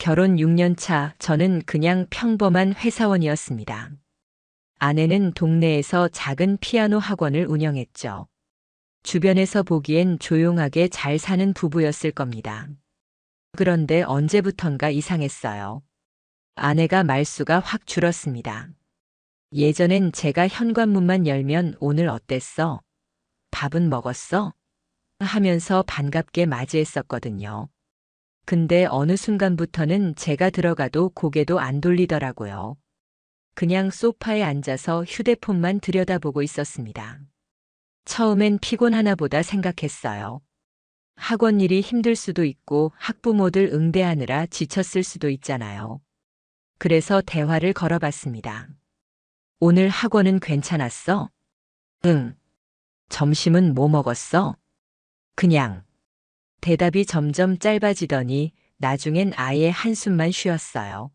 결혼 6년 차 저는 그냥 평범한 회사원이었습니다. 아내는 동네에서 작은 피아노 학원을 운영했죠. 주변에서 보기엔 조용하게 잘 사는 부부였을 겁니다. 그런데 언제부턴가 이상했어요. 아내가 말수가 확 줄었습니다. 예전엔 제가 현관문만 열면 오늘 어땠어? 밥은 먹었어? 하면서 반갑게 맞이했었거든요. 근데 어느 순간부터는 제가 들어가도 고개도 안 돌리더라고요. 그냥 소파에 앉아서 휴대폰만 들여다보고 있었습니다. 처음엔 피곤하나 보다 생각했어요. 학원 일이 힘들 수도 있고 학부모들 응대하느라 지쳤을 수도 있잖아요. 그래서 대화를 걸어봤습니다. 오늘 학원은 괜찮았어? 응. 점심은 뭐 먹었어? 그냥. 대답이 점점 짧아지더니 나중엔 아예 한숨만 쉬었어요.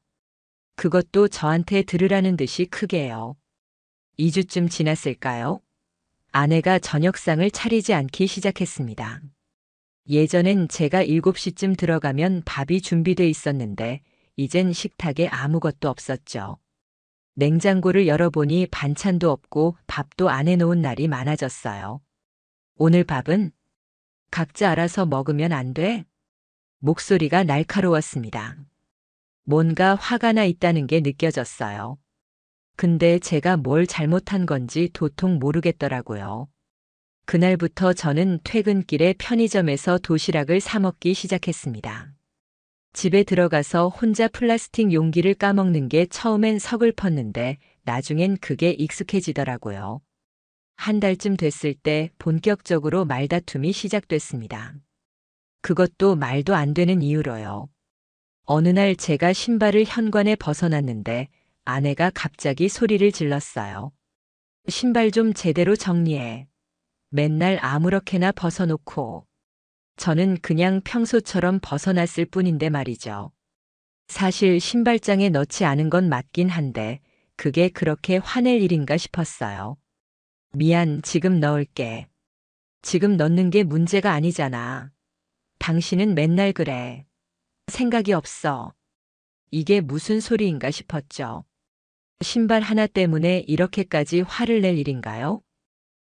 그것도 저한테 들으라는 듯이 크게요. 2주쯤 지났을까요? 아내가 저녁상을 차리지 않기 시작했습니다. 예전엔 제가 7시쯤 들어가면 밥이 준비돼 있었는데 이젠 식탁에 아무것도 없었죠. 냉장고를 열어보니 반찬도 없고 밥도 안 해놓은 날이 많아졌어요. 오늘 밥은? 각자 알아서 먹으면 안 돼? 목소리가 날카로웠습니다. 뭔가 화가 나 있다는 게 느껴졌어요. 근데 제가 뭘 잘못한 건지 도통 모르겠더라고요. 그날부터 저는 퇴근길에 편의점에서 도시락을 사 먹기 시작했습니다. 집에 들어가서 혼자 플라스틱 용기를 까먹는 게 처음엔 서글펐는데 나중엔 그게 익숙해지더라고요. 한 달쯤 됐을 때 본격적으로 말다툼이 시작됐습니다. 그것도 말도 안 되는 이유로요. 어느 날 제가 신발을 현관에 벗어났는데 아내가 갑자기 소리를 질렀어요. 신발 좀 제대로 정리해. 맨날 아무렇게나 벗어놓고. 저는 그냥 평소처럼 벗어났을 뿐인데 말이죠. 사실 신발장에 넣지 않은 건 맞긴 한데 그게 그렇게 화낼 일인가 싶었어요. 미안, 지금 넣을게. 지금 넣는 게 문제가 아니잖아. 당신은 맨날 그래. 생각이 없어. 이게 무슨 소리인가 싶었죠. 신발 하나 때문에 이렇게까지 화를 낼 일인가요?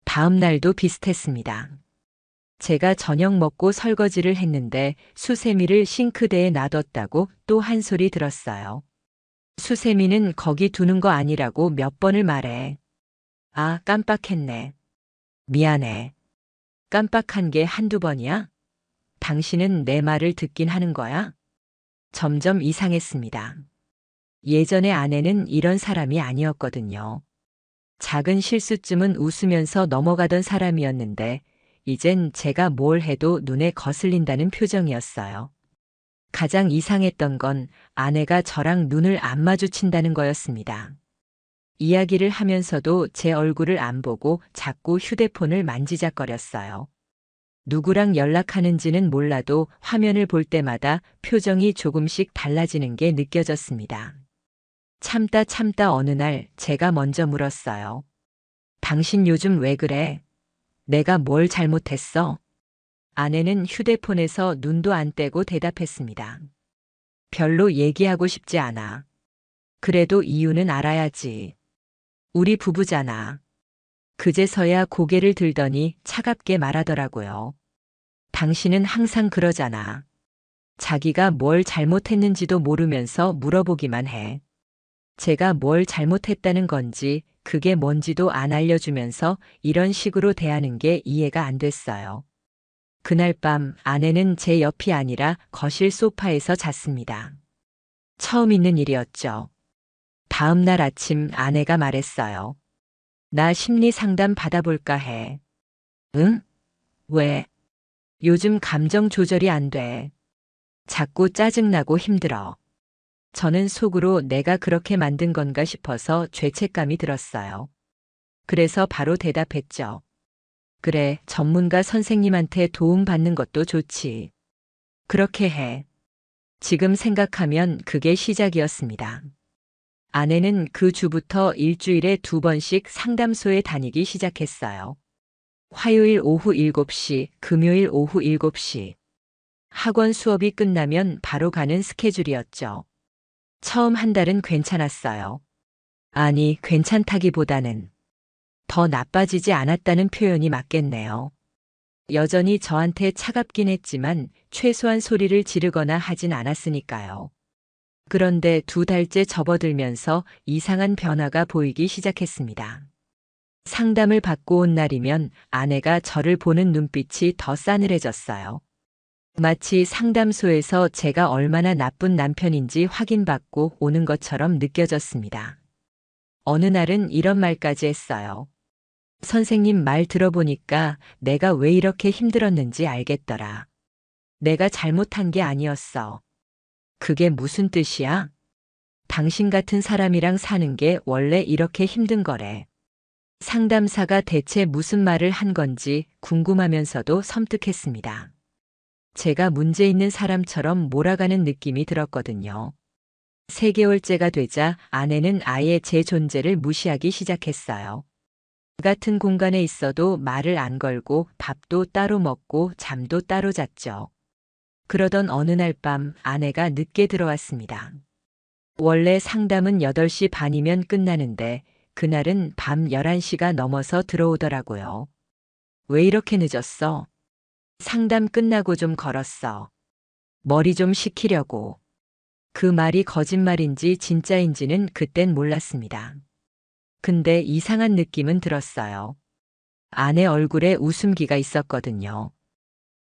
다음 날도 비슷했습니다. 제가 저녁 먹고 설거지를 했는데 수세미를 싱크대에 놔뒀다고 또 한 소리 들었어요. 수세미는 거기 두는 거 아니라고 몇 번을 말해. 아, 깜빡했네. 미안해. 깜빡한 게 한두 번이야? 당신은 내 말을 듣긴 하는 거야? 점점 이상했습니다. 예전에 아내는 이런 사람이 아니었거든요. 작은 실수쯤은 웃으면서 넘어가던 사람이었는데 이젠 제가 뭘 해도 눈에 거슬린다는 표정이었어요. 가장 이상했던 건 아내가 저랑 눈을 안 마주친다는 거였습니다. 이야기를 하면서도 제 얼굴을 안 보고 자꾸 휴대폰을 만지작거렸어요. 누구랑 연락하는지는 몰라도 화면을 볼 때마다 표정이 조금씩 달라지는 게 느껴졌습니다. 참다 어느 날 제가 먼저 물었어요. 당신 요즘 왜 그래? 내가 뭘 잘못했어? 아내는 휴대폰에서 눈도 안 떼고 대답했습니다. 별로 얘기하고 싶지 않아. 그래도 이유는 알아야지. 우리 부부잖아. 그제서야 고개를 들더니 차갑게 말하더라고요. 당신은 항상 그러잖아. 자기가 뭘 잘못했는지도 모르면서 물어보기만 해. 제가 뭘 잘못했다는 건지 그게 뭔지도 안 알려주면서 이런 식으로 대하는 게 이해가 안 됐어요. 그날 밤 아내는 제 옆이 아니라 거실 소파에서 잤습니다. 처음 있는 일이었죠. 다음 날 아침 아내가 말했어요. 나 심리 상담 받아볼까 해. 응? 왜? 요즘 감정 조절이 안 돼. 자꾸 짜증나고 힘들어. 저는 속으로 내가 그렇게 만든 건가 싶어서 죄책감이 들었어요. 그래서 바로 대답했죠. 그래, 전문가 선생님한테 도움 받는 것도 좋지. 그렇게 해. 지금 생각하면 그게 시작이었습니다. 아내는 그 주부터 일주일에 2번씩 상담소에 다니기 시작했어요. 화요일 오후 7시, 금요일 오후 7시. 학원 수업이 끝나면 바로 가는 스케줄이었죠. 처음 한 달은 괜찮았어요. 아니, 괜찮다기보다는 더 나빠지지 않았다는 표현이 맞겠네요. 여전히 저한테 차갑긴 했지만 최소한 소리를 지르거나 하진 않았으니까요. 그런데 2달째 접어들면서 이상한 변화가 보이기 시작했습니다. 상담을 받고 온 날이면 아내가 저를 보는 눈빛이 더 싸늘해졌어요. 마치 상담소에서 제가 얼마나 나쁜 남편인지 확인받고 오는 것처럼 느껴졌습니다. 어느 날은 이런 말까지 했어요. 선생님 말 들어보니까 내가 왜 이렇게 힘들었는지 알겠더라. 내가 잘못한 게 아니었어. 그게 무슨 뜻이야? 당신 같은 사람이랑 사는 게 원래 이렇게 힘든 거래. 상담사가 대체 무슨 말을 한 건지 궁금하면서도 섬뜩했습니다. 제가 문제 있는 사람처럼 몰아가는 느낌이 들었거든요. 3개월째가 되자 아내는 아예 제 존재를 무시하기 시작했어요. 같은 공간에 있어도 말을 안 걸고 밥도 따로 먹고 잠도 따로 잤죠. 그러던 어느 날 밤 아내가 늦게 들어왔습니다. 원래 상담은 8시 반이면 끝나는데 그날은 밤 11시가 넘어서 들어오더라고요. 왜 이렇게 늦었어? 상담 끝나고 좀 걸었어. 머리 좀 식히려고. 그 말이 거짓말인지 진짜인지는 그땐 몰랐습니다. 근데 이상한 느낌은 들었어요. 아내 얼굴에 웃음기가 있었거든요.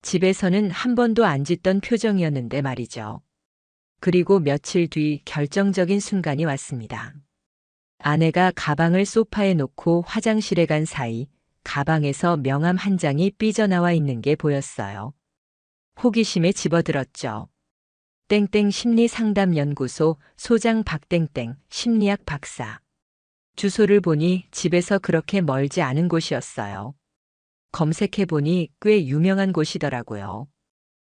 집에서는 한 번도 안 짓던 표정이었는데 말이죠. 그리고 며칠 뒤 결정적인 순간이 왔습니다. 아내가 가방을 소파에 놓고 화장실에 간 사이 가방에서 명함 한 장이 삐져나와 있는 게 보였어요. 호기심에 집어들었죠. 땡땡 심리상담연구소 소장 박땡땡 심리학 박사. 주소를 보니 집에서 그렇게 멀지 않은 곳이었어요. 검색해보니 꽤 유명한 곳이더라고요.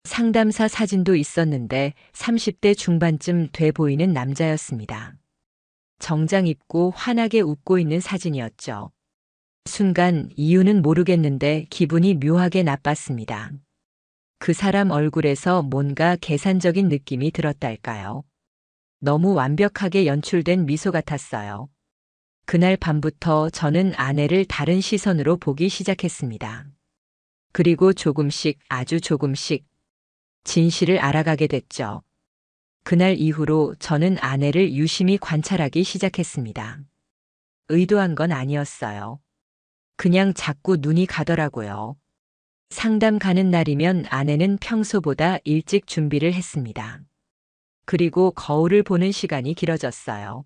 상담사 사진도 있었는데 30대 중반쯤 돼 보이는 남자였습니다. 정장 입고 환하게 웃고 있는 사진이었죠. 순간 이유는 모르겠는데 기분이 묘하게 나빴습니다. 그 사람 얼굴에서 뭔가 계산적인 느낌이 들었달까요? 너무 완벽하게 연출된 미소 같았어요. 그날 밤부터 저는 아내를 다른 시선으로 보기 시작했습니다. 그리고 조금씩, 아주 조금씩 진실을 알아가게 됐죠. 그날 이후로 저는 아내를 유심히 관찰하기 시작했습니다. 의도한 건 아니었어요. 그냥 자꾸 눈이 가더라고요. 상담 가는 날이면 아내는 평소보다 일찍 준비를 했습니다. 그리고 거울을 보는 시간이 길어졌어요.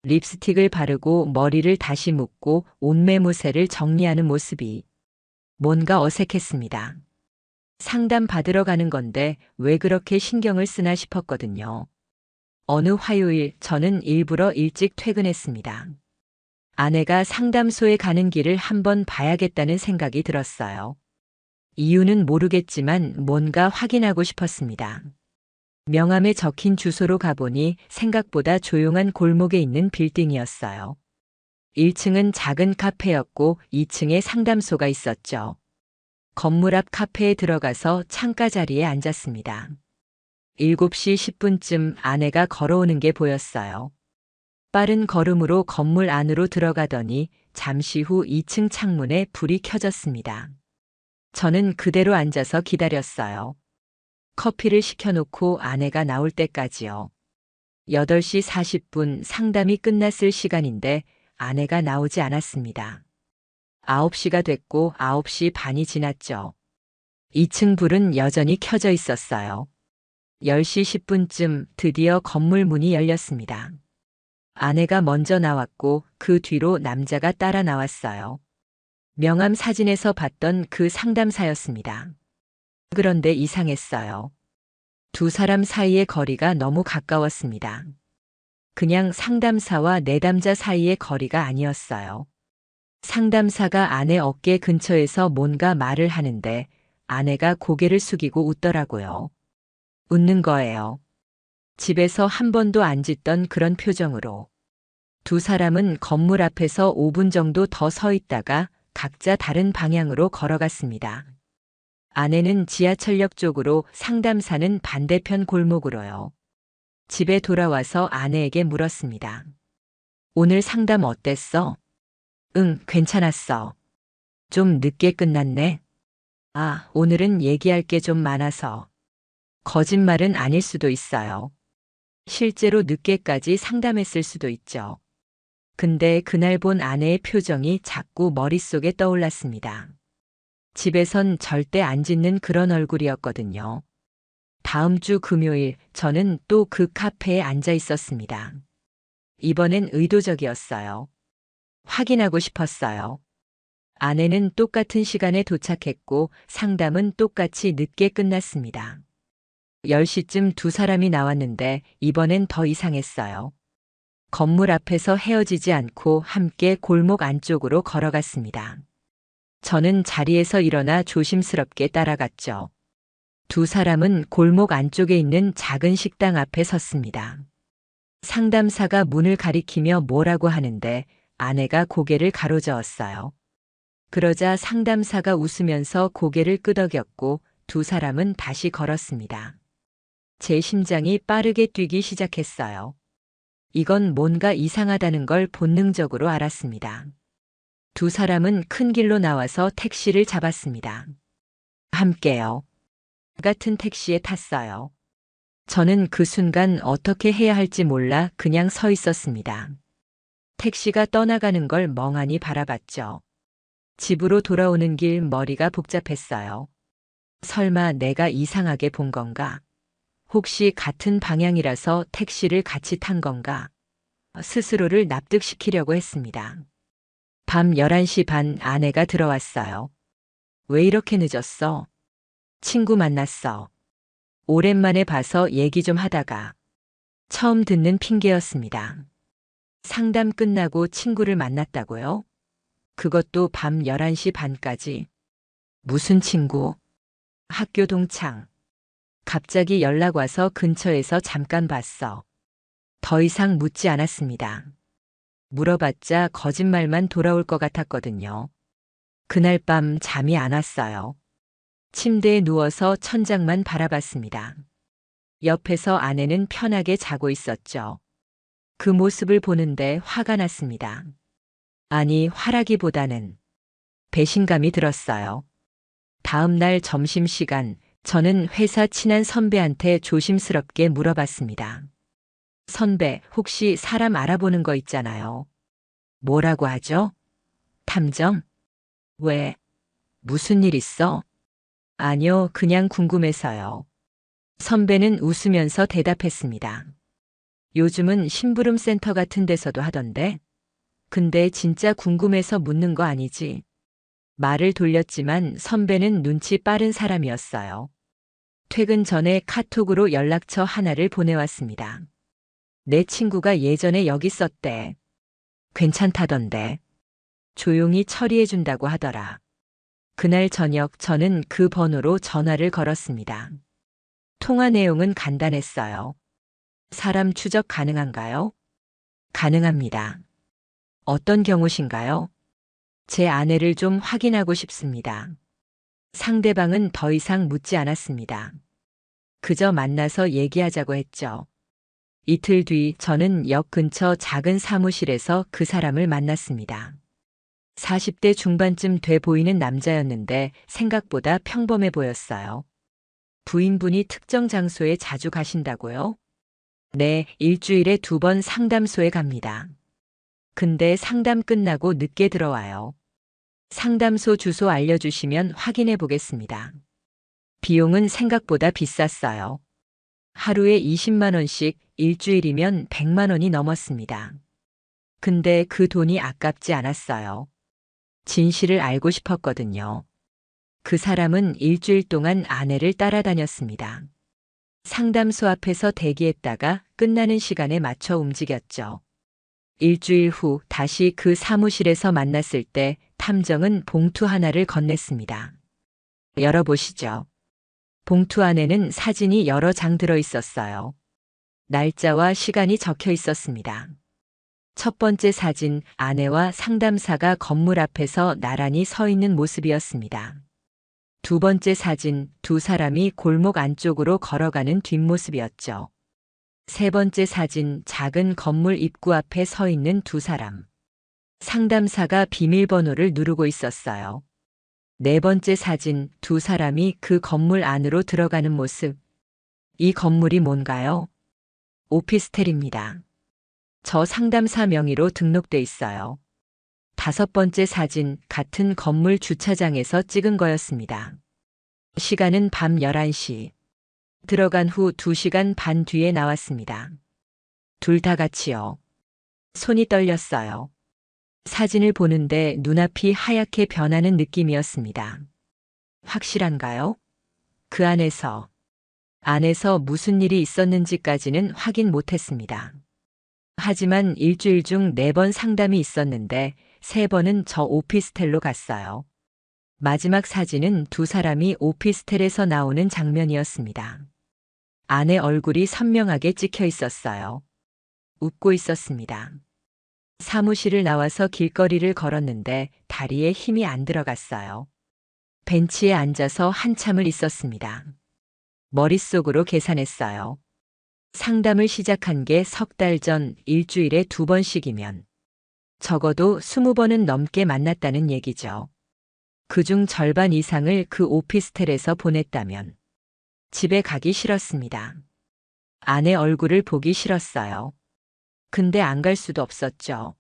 립스틱을 바르고 머리를 다시 묶고 옷매무새를 정리하는 모습이 뭔가 어색했습니다. 상담 받으러 가는 건데 왜 그렇게 신경을 쓰나 싶었거든요. 어느 화요일 저는 일부러 일찍 퇴근했습니다. 아내가 상담소에 가는 길을 한번 봐야겠다는 생각이 들었어요. 이유는 모르겠지만 뭔가 확인하고 싶었습니다. 명함에 적힌 주소로 가보니 생각보다 조용한 골목에 있는 빌딩이었어요. 1층은 작은 카페였고 2층에 상담소가 있었죠. 건물 앞 카페에 들어가서 창가 자리에 앉았습니다. 7시 10분쯤 아내가 걸어오는 게 보였어요. 빠른 걸음으로 건물 안으로 들어가더니 잠시 후 2층 창문에 불이 켜졌습니다. 저는 그대로 앉아서 기다렸어요. 커피를 시켜놓고 아내가 나올 때까지요. 8시 40분 상담이 끝났을 시간인데 아내가 나오지 않았습니다. 9시가 됐고 9시 반이 지났죠. 2층 불은 여전히 켜져 있었어요. 10시 10분쯤 드디어 건물 문이 열렸습니다. 아내가 먼저 나왔고 그 뒤로 남자가 따라 나왔어요. 명함 사진에서 봤던 그 상담사였습니다. 그런데 이상했어요. 두 사람 사이의 거리가 너무 가까웠습니다. 그냥 상담사와 내담자 사이의 거리가 아니었어요. 상담사가 아내 어깨 근처에서 뭔가 말을 하는데 아내가 고개를 숙이고 웃더라고요. 웃는 거예요. 집에서 한 번도 안 짓던 그런 표정으로. 두 사람은 건물 앞에서 5분 정도 더 서 있다가 각자 다른 방향으로 걸어갔습니다. 아내는 지하철역 쪽으로, 상담사는 반대편 골목으로요. 집에 돌아와서 아내에게 물었습니다. 오늘 상담 어땠어? 응, 괜찮았어. 좀 늦게 끝났네. 아, 오늘은 얘기할 게 좀 많아서. 거짓말은 아닐 수도 있어요. 실제로 늦게까지 상담했을 수도 있죠. 근데 그날 본 아내의 표정이 자꾸 머릿속에 떠올랐습니다. 집에선 절대 안 짓는 그런 얼굴이었거든요. 다음 주 금요일 저는 또 그 카페에 앉아 있었습니다. 이번엔 의도적이었어요. 확인하고 싶었어요. 아내는 똑같은 시간에 도착했고 상담은 똑같이 늦게 끝났습니다. 10시쯤 두 사람이 나왔는데 이번엔 더 이상했어요. 건물 앞에서 헤어지지 않고 함께 골목 안쪽으로 걸어갔습니다. 저는 자리에서 일어나 조심스럽게 따라갔죠. 두 사람은 골목 안쪽에 있는 작은 식당 앞에 섰습니다. 상담사가 문을 가리키며 뭐라고 하는데 아내가 고개를 가로저었어요. 그러자 상담사가 웃으면서 고개를 끄덕였고 두 사람은 다시 걸었습니다. 제 심장이 빠르게 뛰기 시작했어요. 이건 뭔가 이상하다는 걸 본능적으로 알았습니다. 두 사람은 큰 길로 나와서 택시를 잡았습니다. 함께요. 같은 택시에 탔어요. 저는 그 순간 어떻게 해야 할지 몰라 그냥 서 있었습니다. 택시가 떠나가는 걸 멍하니 바라봤죠. 집으로 돌아오는 길 머리가 복잡했어요. 설마 내가 이상하게 본 건가? 혹시 같은 방향이라서 택시를 같이 탄 건가? 스스로를 납득시키려고 했습니다. 밤 11시 반 아내가 들어왔어요. 왜 이렇게 늦었어? 친구 만났어. 오랜만에 봐서 얘기 좀 하다가. 처음 듣는 핑계였습니다. 상담 끝나고 친구를 만났다고요? 그것도 밤 11시 반까지. 무슨 친구? 학교 동창. 갑자기 연락 와서 근처에서 잠깐 봤어. 더 이상 묻지 않았습니다. 물어봤자 거짓말만 돌아올 것 같았거든요. 그날 밤 잠이 안 왔어요. 침대에 누워서 천장만 바라봤습니다. 옆에서 아내는 편하게 자고 있었죠. 그 모습을 보는데 화가 났습니다. 아니, 화라기보다는 배신감이 들었어요. 다음 날 점심시간, 저는 회사 친한 선배한테 조심스럽게 물어봤습니다. 선배, 혹시 사람 알아보는 거 있잖아요. 뭐라고 하죠? 탐정? 왜? 무슨 일 있어? 아니요, 그냥 궁금해서요. 선배는 웃으면서 대답했습니다. 요즘은 심부름 센터 같은 데서도 하던데? 근데 진짜 궁금해서 묻는 거 아니지? 말을 돌렸지만 선배는 눈치 빠른 사람이었어요. 퇴근 전에 카톡으로 연락처 하나를 보내왔습니다. 내 친구가 예전에 여기 썼대. 괜찮다던데. 조용히 처리해준다고 하더라. 그날 저녁 저는 그 번호로 전화를 걸었습니다. 통화 내용은 간단했어요. 사람 추적 가능한가요? 가능합니다. 어떤 경우신가요? 제 아내를 좀 확인하고 싶습니다. 상대방은 더 이상 묻지 않았습니다. 그저 만나서 얘기하자고 했죠. 이틀 뒤 저는 역 근처 작은 사무실에서 그 사람을 만났습니다. 40대 중반쯤 돼 보이는 남자였는데 생각보다 평범해 보였어요. 부인분이 특정 장소에 자주 가신다고요? 네, 일주일에 2번 상담소에 갑니다. 근데 상담 끝나고 늦게 들어와요. 상담소 주소 알려주시면 확인해 보겠습니다. 비용은 생각보다 비쌌어요. 하루에 20만 원씩, 일주일이면 100만 원이 넘었습니다. 근데 그 돈이 아깝지 않았어요. 진실을 알고 싶었거든요. 그 사람은 일주일 동안 아내를 따라다녔습니다. 상담소 앞에서 대기했다가 끝나는 시간에 맞춰 움직였죠. 일주일 후 다시 그 사무실에서 만났을 때 탐정은 봉투 하나를 건넸습니다. 열어보시죠. 봉투 안에는 사진이 여러 장 들어 있었어요. 날짜와 시간이 적혀 있었습니다. 첫 번째 사진, 아내와 상담사가 건물 앞에서 나란히 서 있는 모습이었습니다. 두 번째 사진, 두 사람이 골목 안쪽으로 걸어가는 뒷모습이었죠. 세 번째 사진, 작은 건물 입구 앞에 서 있는 두 사람. 상담사가 비밀번호를 누르고 있었어요. 네 번째 사진, 두 사람이 그 건물 안으로 들어가는 모습. 이 건물이 뭔가요? 오피스텔입니다. 저 상담사 명의로 등록돼 있어요. 다섯 번째 사진, 같은 건물 주차장에서 찍은 거였습니다. 시간은 밤 11시. 들어간 후 2시간 반 뒤에 나왔습니다. 둘 다 같이요. 손이 떨렸어요. 사진을 보는데 눈앞이 하얗게 변하는 느낌이었습니다. 확실한가요? 그 안에서 무슨 일이 있었는지까지는 확인 못했습니다. 하지만 일주일 중 4번 상담이 있었는데 3번은 저 오피스텔로 갔어요. 마지막 사진은 두 사람이 오피스텔에서 나오는 장면이었습니다. 아내 얼굴이 선명하게 찍혀 있었어요. 웃고 있었습니다. 사무실을 나와서 길거리를 걸었는데 다리에 힘이 안 들어갔어요. 벤치에 앉아서 한참을 있었습니다. 머릿속으로 계산했어요. 상담을 시작한 게 3달 전, 일주일에 2번씩이면 적어도 20번은 넘게 만났다는 얘기죠. 그중 절반 이상을 그 오피스텔에서 보냈다면 집에 가기 싫었습니다. 아내 얼굴을 보기 싫었어요. 근데 안 갈 수도 없었죠.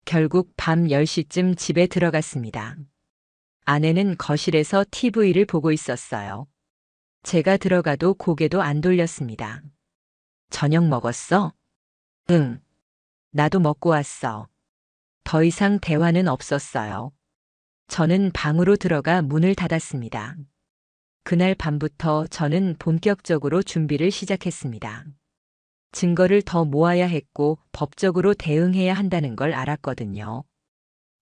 결국 밤 10시쯤 집에 들어갔습니다. 아내는 거실에서 TV를 보고 있었어요. 제가 들어가도 고개도 안 돌렸습니다. 저녁 먹었어? 응. 나도 먹고 왔어. 더 이상 대화는 없었어요. 저는 방으로 들어가 문을 닫았습니다. 그날 밤부터 저는 본격적으로 준비를 시작했습니다. 증거를 더 모아야 했고 법적으로 대응해야 한다는 걸 알았거든요.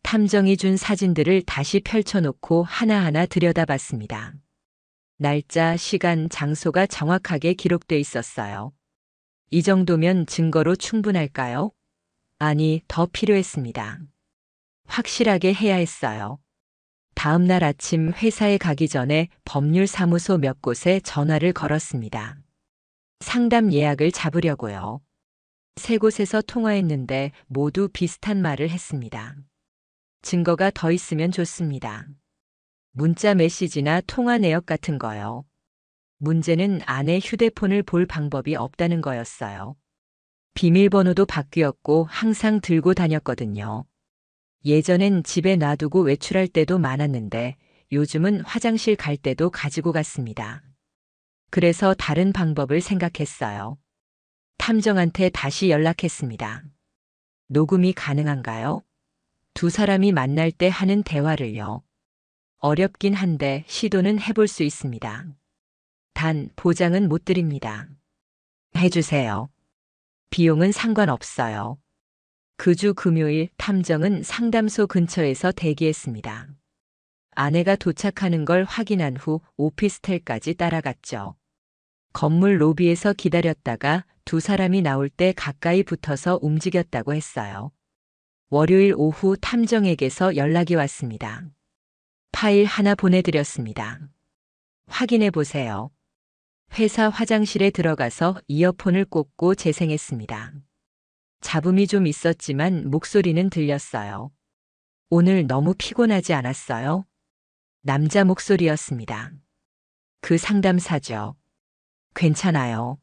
탐정이 준 사진들을 다시 펼쳐놓고 하나하나 들여다봤습니다. 날짜, 시간, 장소가 정확하게 기록돼 있었어요. 이 정도면 증거로 충분할까요? 아니, 더 필요했습니다. 확실하게 해야 했어요. 다음 날 아침 회사에 가기 전에 법률사무소 몇 곳에 전화를 걸었습니다. 상담 예약을 잡으려고요. 3곳에서 통화했는데 모두 비슷한 말을 했습니다. 증거가 더 있으면 좋습니다. 문자 메시지나 통화 내역 같은 거요. 문제는 아내 휴대폰을 볼 방법이 없다는 거였어요. 비밀번호도 바뀌었고 항상 들고 다녔거든요. 예전엔 집에 놔두고 외출할 때도 많았는데 요즘은 화장실 갈 때도 가지고 갔습니다. 그래서 다른 방법을 생각했어요. 탐정한테 다시 연락했습니다. 녹음이 가능한가요? 두 사람이 만날 때 하는 대화를요. 어렵긴 한데 시도는 해볼 수 있습니다. 단 보장은 못 드립니다. 해주세요. 비용은 상관없어요. 그 주 금요일 탐정은 상담소 근처에서 대기했습니다. 아내가 도착하는 걸 확인한 후 오피스텔까지 따라갔죠. 건물 로비에서 기다렸다가 두 사람이 나올 때 가까이 붙어서 움직였다고 했어요. 월요일 오후 탐정에게서 연락이 왔습니다. 파일 하나 보내드렸습니다. 확인해 보세요. 회사 화장실에 들어가서 이어폰을 꽂고 재생했습니다. 잡음이 좀 있었지만 목소리는 들렸어요. 오늘 너무 피곤하지 않았어요? 남자 목소리였습니다. 그 상담사죠. 괜찮아요.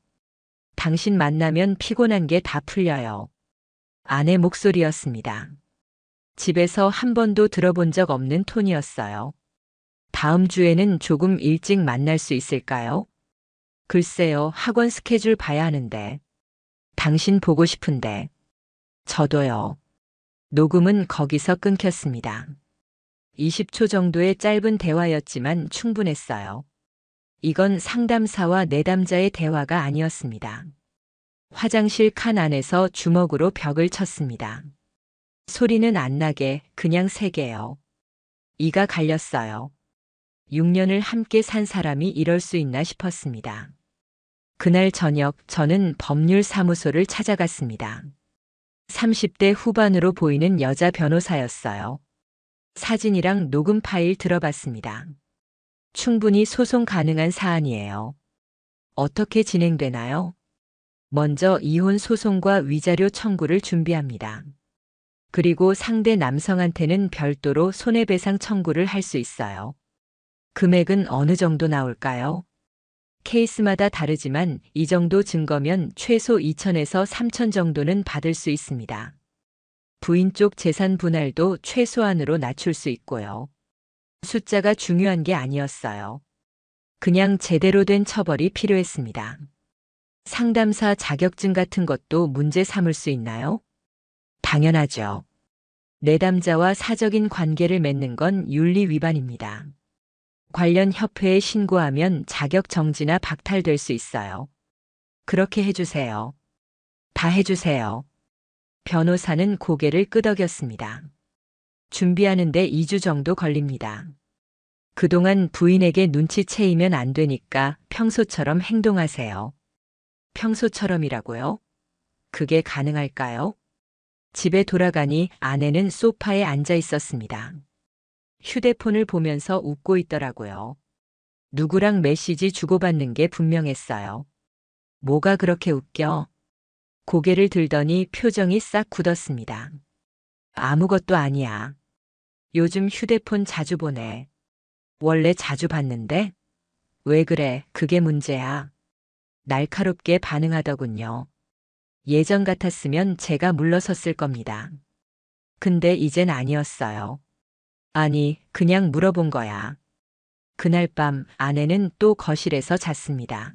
당신 만나면 피곤한 게 다 풀려요. 아내 목소리였습니다. 집에서 한 번도 들어본 적 없는 톤이었어요. 다음 주에는 조금 일찍 만날 수 있을까요? 글쎄요, 학원 스케줄 봐야 하는데. 당신 보고 싶은데. 저도요. 녹음은 거기서 끊겼습니다. 20초 정도의 짧은 대화였지만 충분했어요. 이건 상담사와 내담자의 대화가 아니었습니다. 화장실 칸 안에서 주먹으로 벽을 쳤습니다. 소리는 안 나게 그냥 세게요. 이가 갈렸어요. 6년을 함께 산 사람이 이럴 수 있나 싶었습니다. 그날 저녁 저는 법률사무소를 찾아갔습니다. 30대 후반으로 보이는 여자 변호사였어요. 사진이랑 녹음 파일 들어봤습니다. 충분히 소송 가능한 사안이에요. 어떻게 진행되나요? 먼저 이혼 소송과 위자료 청구를 준비합니다. 그리고 상대 남성한테는 별도로 손해배상 청구를 할 수 있어요. 금액은 어느 정도 나올까요? 케이스마다 다르지만 이 정도 증거면 최소 2천에서 3천 정도는 받을 수 있습니다. 부인 쪽 재산 분할도 최소한으로 낮출 수 있고요. 숫자가 중요한 게 아니었어요. 그냥 제대로 된 처벌이 필요했습니다. 상담사 자격증 같은 것도 문제 삼을 수 있나요? 당연하죠. 내담자와 사적인 관계를 맺는 건 윤리 위반입니다. 관련 협회에 신고하면 자격 정지나 박탈될 수 있어요. 그렇게 해주세요. 다 해주세요. 변호사는 고개를 끄덕였습니다. 준비하는데 2주 정도 걸립니다. 그동안 부인에게 눈치채이면 안 되니까 평소처럼 행동하세요. 평소처럼이라고요? 그게 가능할까요? 집에 돌아가니 아내는 소파에 앉아 있었습니다. 휴대폰을 보면서 웃고 있더라고요. 누구랑 메시지 주고받는 게 분명했어요. 뭐가 그렇게 웃겨? 고개를 들더니 표정이 싹 굳었습니다. 아무것도 아니야. 요즘 휴대폰 자주 보내. 원래 자주 봤는데? 왜 그래? 그게 문제야. 날카롭게 반응하더군요. 예전 같았으면 제가 물러섰을 겁니다. 근데 이젠 아니었어요. 아니, 그냥 물어본 거야. 그날 밤 아내는 또 거실에서 잤습니다.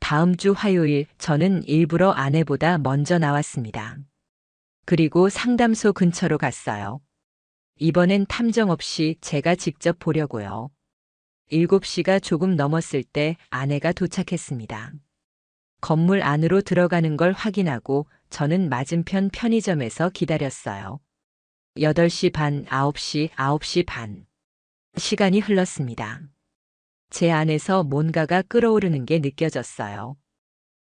다음 주 화요일 저는 일부러 아내보다 먼저 나왔습니다. 그리고 상담소 근처로 갔어요. 이번엔 탐정 없이 제가 직접 보려고요. 7시가 조금 넘었을 때 아내가 도착했습니다. 건물 안으로 들어가는 걸 확인하고 저는 맞은편 편의점에서 기다렸어요. 8시 반, 9시, 9시 반. 시간이 흘렀습니다. 제 안에서 뭔가가 끓어오르는 게 느껴졌어요.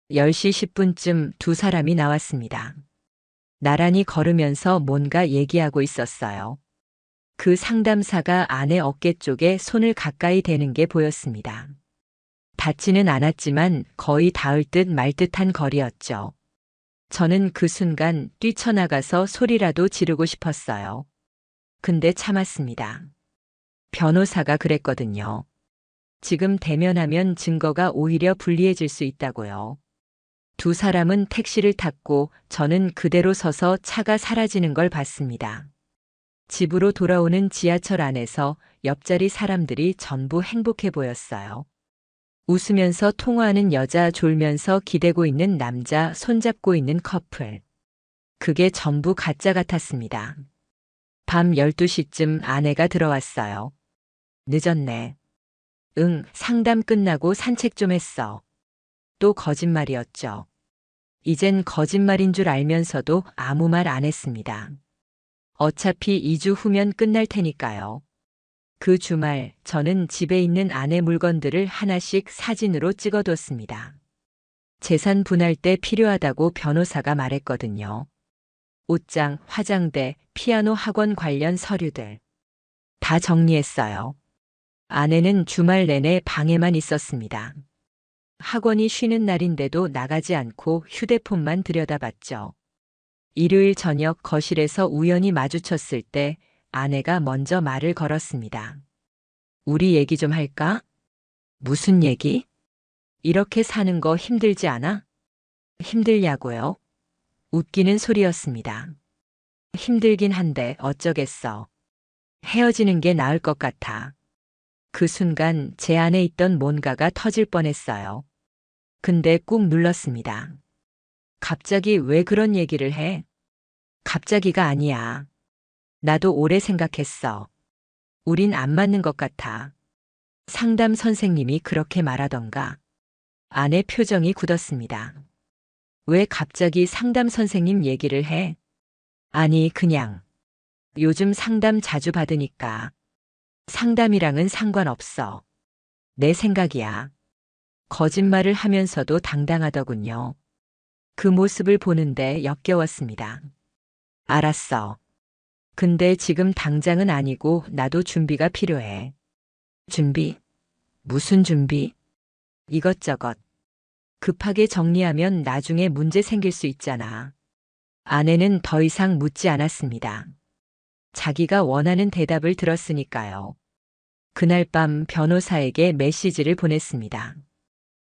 10시 10분쯤 두 사람이 나왔습니다. 나란히 걸으면서 뭔가 얘기하고 있었어요. 그 상담사가 아내 어깨 쪽에 손을 가까이 대는 게 보였습니다. 닿지는 않았지만 거의 닿을 듯 말 듯한 거리였죠. 저는 그 순간 뛰쳐나가서 소리라도 지르고 싶었어요. 근데 참았습니다. 변호사가 그랬거든요. 지금 대면하면 증거가 오히려 불리해질 수 있다고요. 두 사람은 택시를 탔고 저는 그대로 서서 차가 사라지는 걸 봤습니다. 집으로 돌아오는 지하철 안에서 옆자리 사람들이 전부 행복해 보였어요. 웃으면서 통화하는 여자, 졸면서 기대고 있는 남자, 손잡고 있는 커플. 그게 전부 가짜 같았습니다. 밤 12시쯤 아내가 들어왔어요. 늦었네. 응, 상담 끝나고 산책 좀 했어. 또 거짓말이었죠. 이젠 거짓말인 줄 알면서도 아무 말 안 했습니다. 어차피 2주 후면 끝날 테니까요. 그 주말 저는 집에 있는 아내 물건들을 하나씩 사진으로 찍어뒀습니다. 재산 분할 때 필요하다고 변호사가 말했거든요. 옷장, 화장대, 피아노 학원 관련 서류들. 다 정리했어요. 아내는 주말 내내 방에만 있었습니다. 학원이 쉬는 날인데도 나가지 않고 휴대폰만 들여다봤죠. 일요일 저녁 거실에서 우연히 마주쳤을 때 아내가 먼저 말을 걸었습니다. 우리 얘기 좀 할까? 무슨 얘기? 이렇게 사는 거 힘들지 않아? 힘들냐고요? 웃기는 소리였습니다. 힘들긴 한데 어쩌겠어. 헤어지는 게 나을 것 같아. 그 순간 제 안에 있던 뭔가가 터질 뻔했어요. 근데 꾹 눌렀습니다. 갑자기 왜 그런 얘기를 해? 갑자기가 아니야. 나도 오래 생각했어. 우린 안 맞는 것 같아. 상담 선생님이 그렇게 말하던가. 아내 표정이 굳었습니다. 왜 갑자기 상담 선생님 얘기를 해? 아니, 그냥. 요즘 상담 자주 받으니까. 상담이랑은 상관없어. 내 생각이야. 거짓말을 하면서도 당당하더군요. 그 모습을 보는데 역겨웠습니다. 알았어. 근데 지금 당장은 아니고 나도 준비가 필요해. 준비? 무슨 준비? 이것저것. 급하게 정리하면 나중에 문제 생길 수 있잖아. 아내는 더 이상 묻지 않았습니다. 자기가 원하는 대답을 들었으니까요. 그날 밤 변호사에게 메시지를 보냈습니다.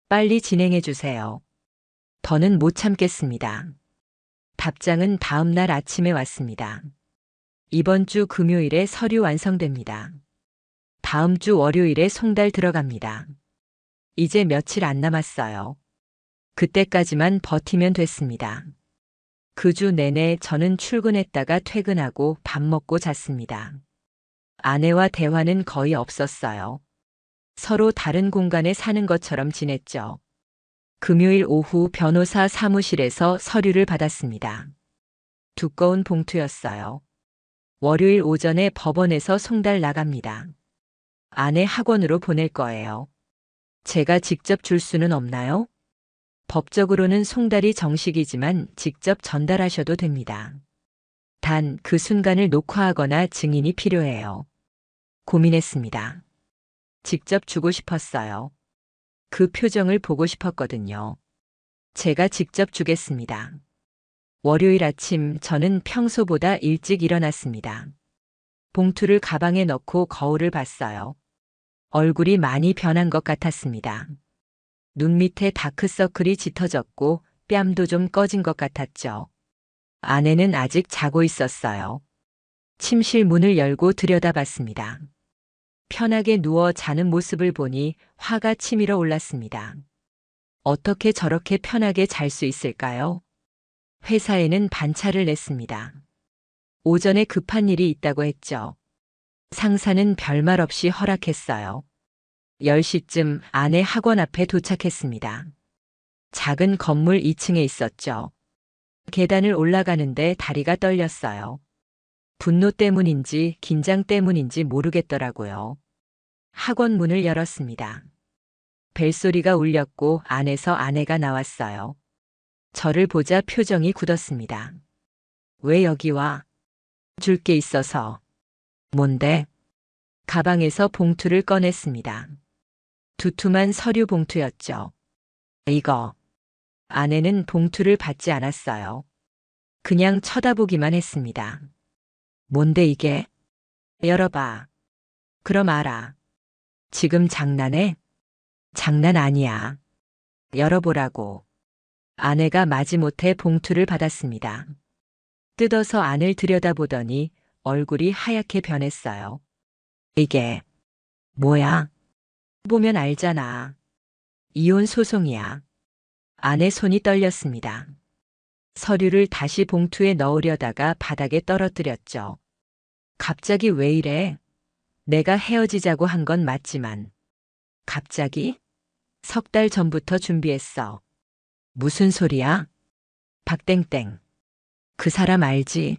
빨리 진행해 주세요. 더는 못 참겠습니다. 답장은 다음 날 아침에 왔습니다. 이번 주 금요일에 서류 완성됩니다. 다음 주 월요일에 송달 들어갑니다. 이제 며칠 안 남았어요. 그때까지만 버티면 됐습니다. 그 주 내내 저는 출근했다가 퇴근하고 밥 먹고 잤습니다. 아내와 대화는 거의 없었어요. 서로 다른 공간에 사는 것처럼 지냈죠. 금요일 오후 변호사 사무실에서 서류를 받았습니다. 두꺼운 봉투였어요. 월요일 오전에 법원에서 송달 나갑니다. 아내 학원으로 보낼 거예요. 제가 직접 줄 수는 없나요? 법적으로는 송달이 정식이지만 직접 전달하셔도 됩니다. 단 그 순간을 녹화하거나 증인이 필요해요. 고민했습니다. 직접 주고 싶었어요. 그 표정을 보고 싶었거든요. 제가 직접 주겠습니다. 월요일 아침 저는 평소보다 일찍 일어났습니다. 봉투를 가방에 넣고 거울을 봤어요. 얼굴이 많이 변한 것 같았습니다. 눈 밑에 다크서클이 짙어졌고 뺨도 좀 꺼진 것 같았죠. 아내는 아직 자고 있었어요. 침실 문을 열고 들여다봤습니다. 편하게 누워 자는 모습을 보니 화가 치밀어 올랐습니다. 어떻게 저렇게 편하게 잘 수 있을까요? 회사에는 반차를 냈습니다. 오전에 급한 일이 있다고 했죠. 상사는 별말 없이 허락했어요. 10시쯤 아내 학원 앞에 도착했습니다. 작은 건물 2층에 있었죠. 계단을 올라가는데 다리가 떨렸어요. 분노 때문인지 긴장 때문인지 모르겠더라고요. 학원 문을 열었습니다. 벨소리가 울렸고 안에서 아내가 나왔어요. 저를 보자 표정이 굳었습니다. 왜 여기 와? 줄 게 있어서. 뭔데? 가방에서 봉투를 꺼냈습니다. 두툼한 서류 봉투였죠. 이거. 아내는 봉투를 받지 않았어요. 그냥 쳐다보기만 했습니다. 뭔데 이게? 열어봐. 그럼 알아. 지금 장난해? 장난 아니야. 열어보라고. 아내가 마지못해 봉투를 받았습니다. 뜯어서 안을 들여다보더니 얼굴이 하얗게 변했어요. 이게 뭐야? 보면 알잖아. 이혼 소송이야. 아내 손이 떨렸습니다. 서류를 다시 봉투에 넣으려다가 바닥에 떨어뜨렸죠. 갑자기 왜 이래? 내가 헤어지자고 한 건 맞지만. 갑자기? 석 달 전부터 준비했어. 무슨 소리야? 박땡땡. 그 사람 알지?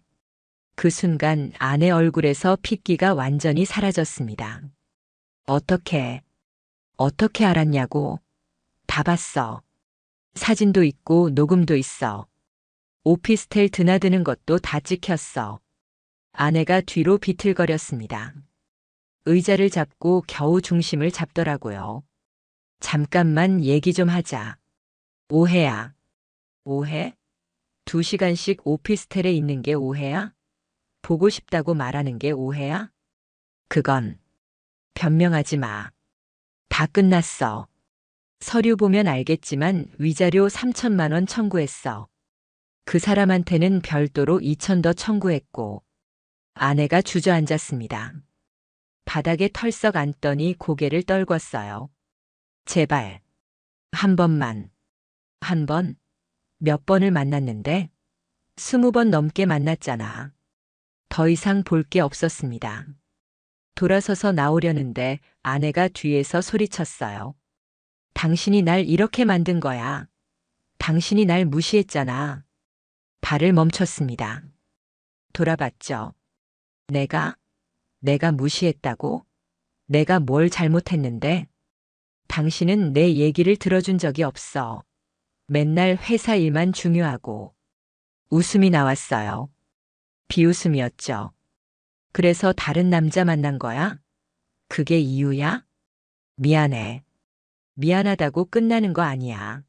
그 순간 아내 얼굴에서 핏기가 완전히 사라졌습니다. 어떻게 알았냐고? 다 봤어. 사진도 있고 녹음도 있어. 오피스텔 드나드는 것도 다 찍혔어. 아내가 뒤로 비틀거렸습니다. 의자를 잡고 겨우 중심을 잡더라고요. 잠깐만 얘기 좀 하자. 오해야. 오해? 2시간씩 오피스텔에 있는 게 오해야? 보고 싶다고 말하는 게 오해야? 그건 변명하지 마. 다 끝났어. 서류 보면 알겠지만 위자료 3천만 원 청구했어. 그 사람한테는 별도로 2천 더 청구했고. 아내가 주저앉았습니다. 바닥에 털썩 앉더니 고개를 떨궜어요. 제발. 한 번만. 한 번? 몇 번을 만났는데? 20번 넘게 만났잖아. 더 이상 볼 게 없었습니다. 돌아서서 나오려는데 아내가 뒤에서 소리쳤어요. 당신이 날 이렇게 만든 거야. 당신이 날 무시했잖아. 발을 멈췄습니다. 돌아봤죠. 내가 무시했다고? 내가 뭘 잘못했는데? 당신은 내 얘기를 들어준 적이 없어. 맨날 회사 일만 중요하고. 웃음이 나왔어요. 비웃음이었죠. 그래서 다른 남자 만난 거야? 그게 이유야? 미안해. 미안하다고 끝나는 거 아니야.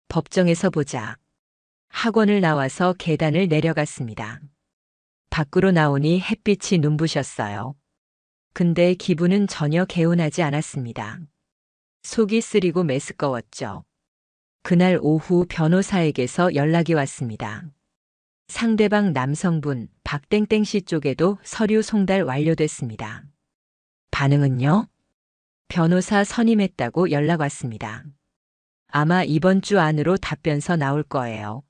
법정에서 보자. 학원을 나와서 계단을 내려갔습니다. 밖으로 나오니 햇빛이 눈부셨어요. 근데 기분은 전혀 개운하지 않았습니다. 속이 쓰리고 메스꺼웠죠. 그날 오후 변호사에게서 연락이 왔습니다. 상대방 남성분 박땡땡 씨 쪽에도 서류 송달 완료됐습니다. 반응은요? 변호사 선임했다고 연락 왔습니다. 아마 이번 주 안으로 답변서 나올 거예요.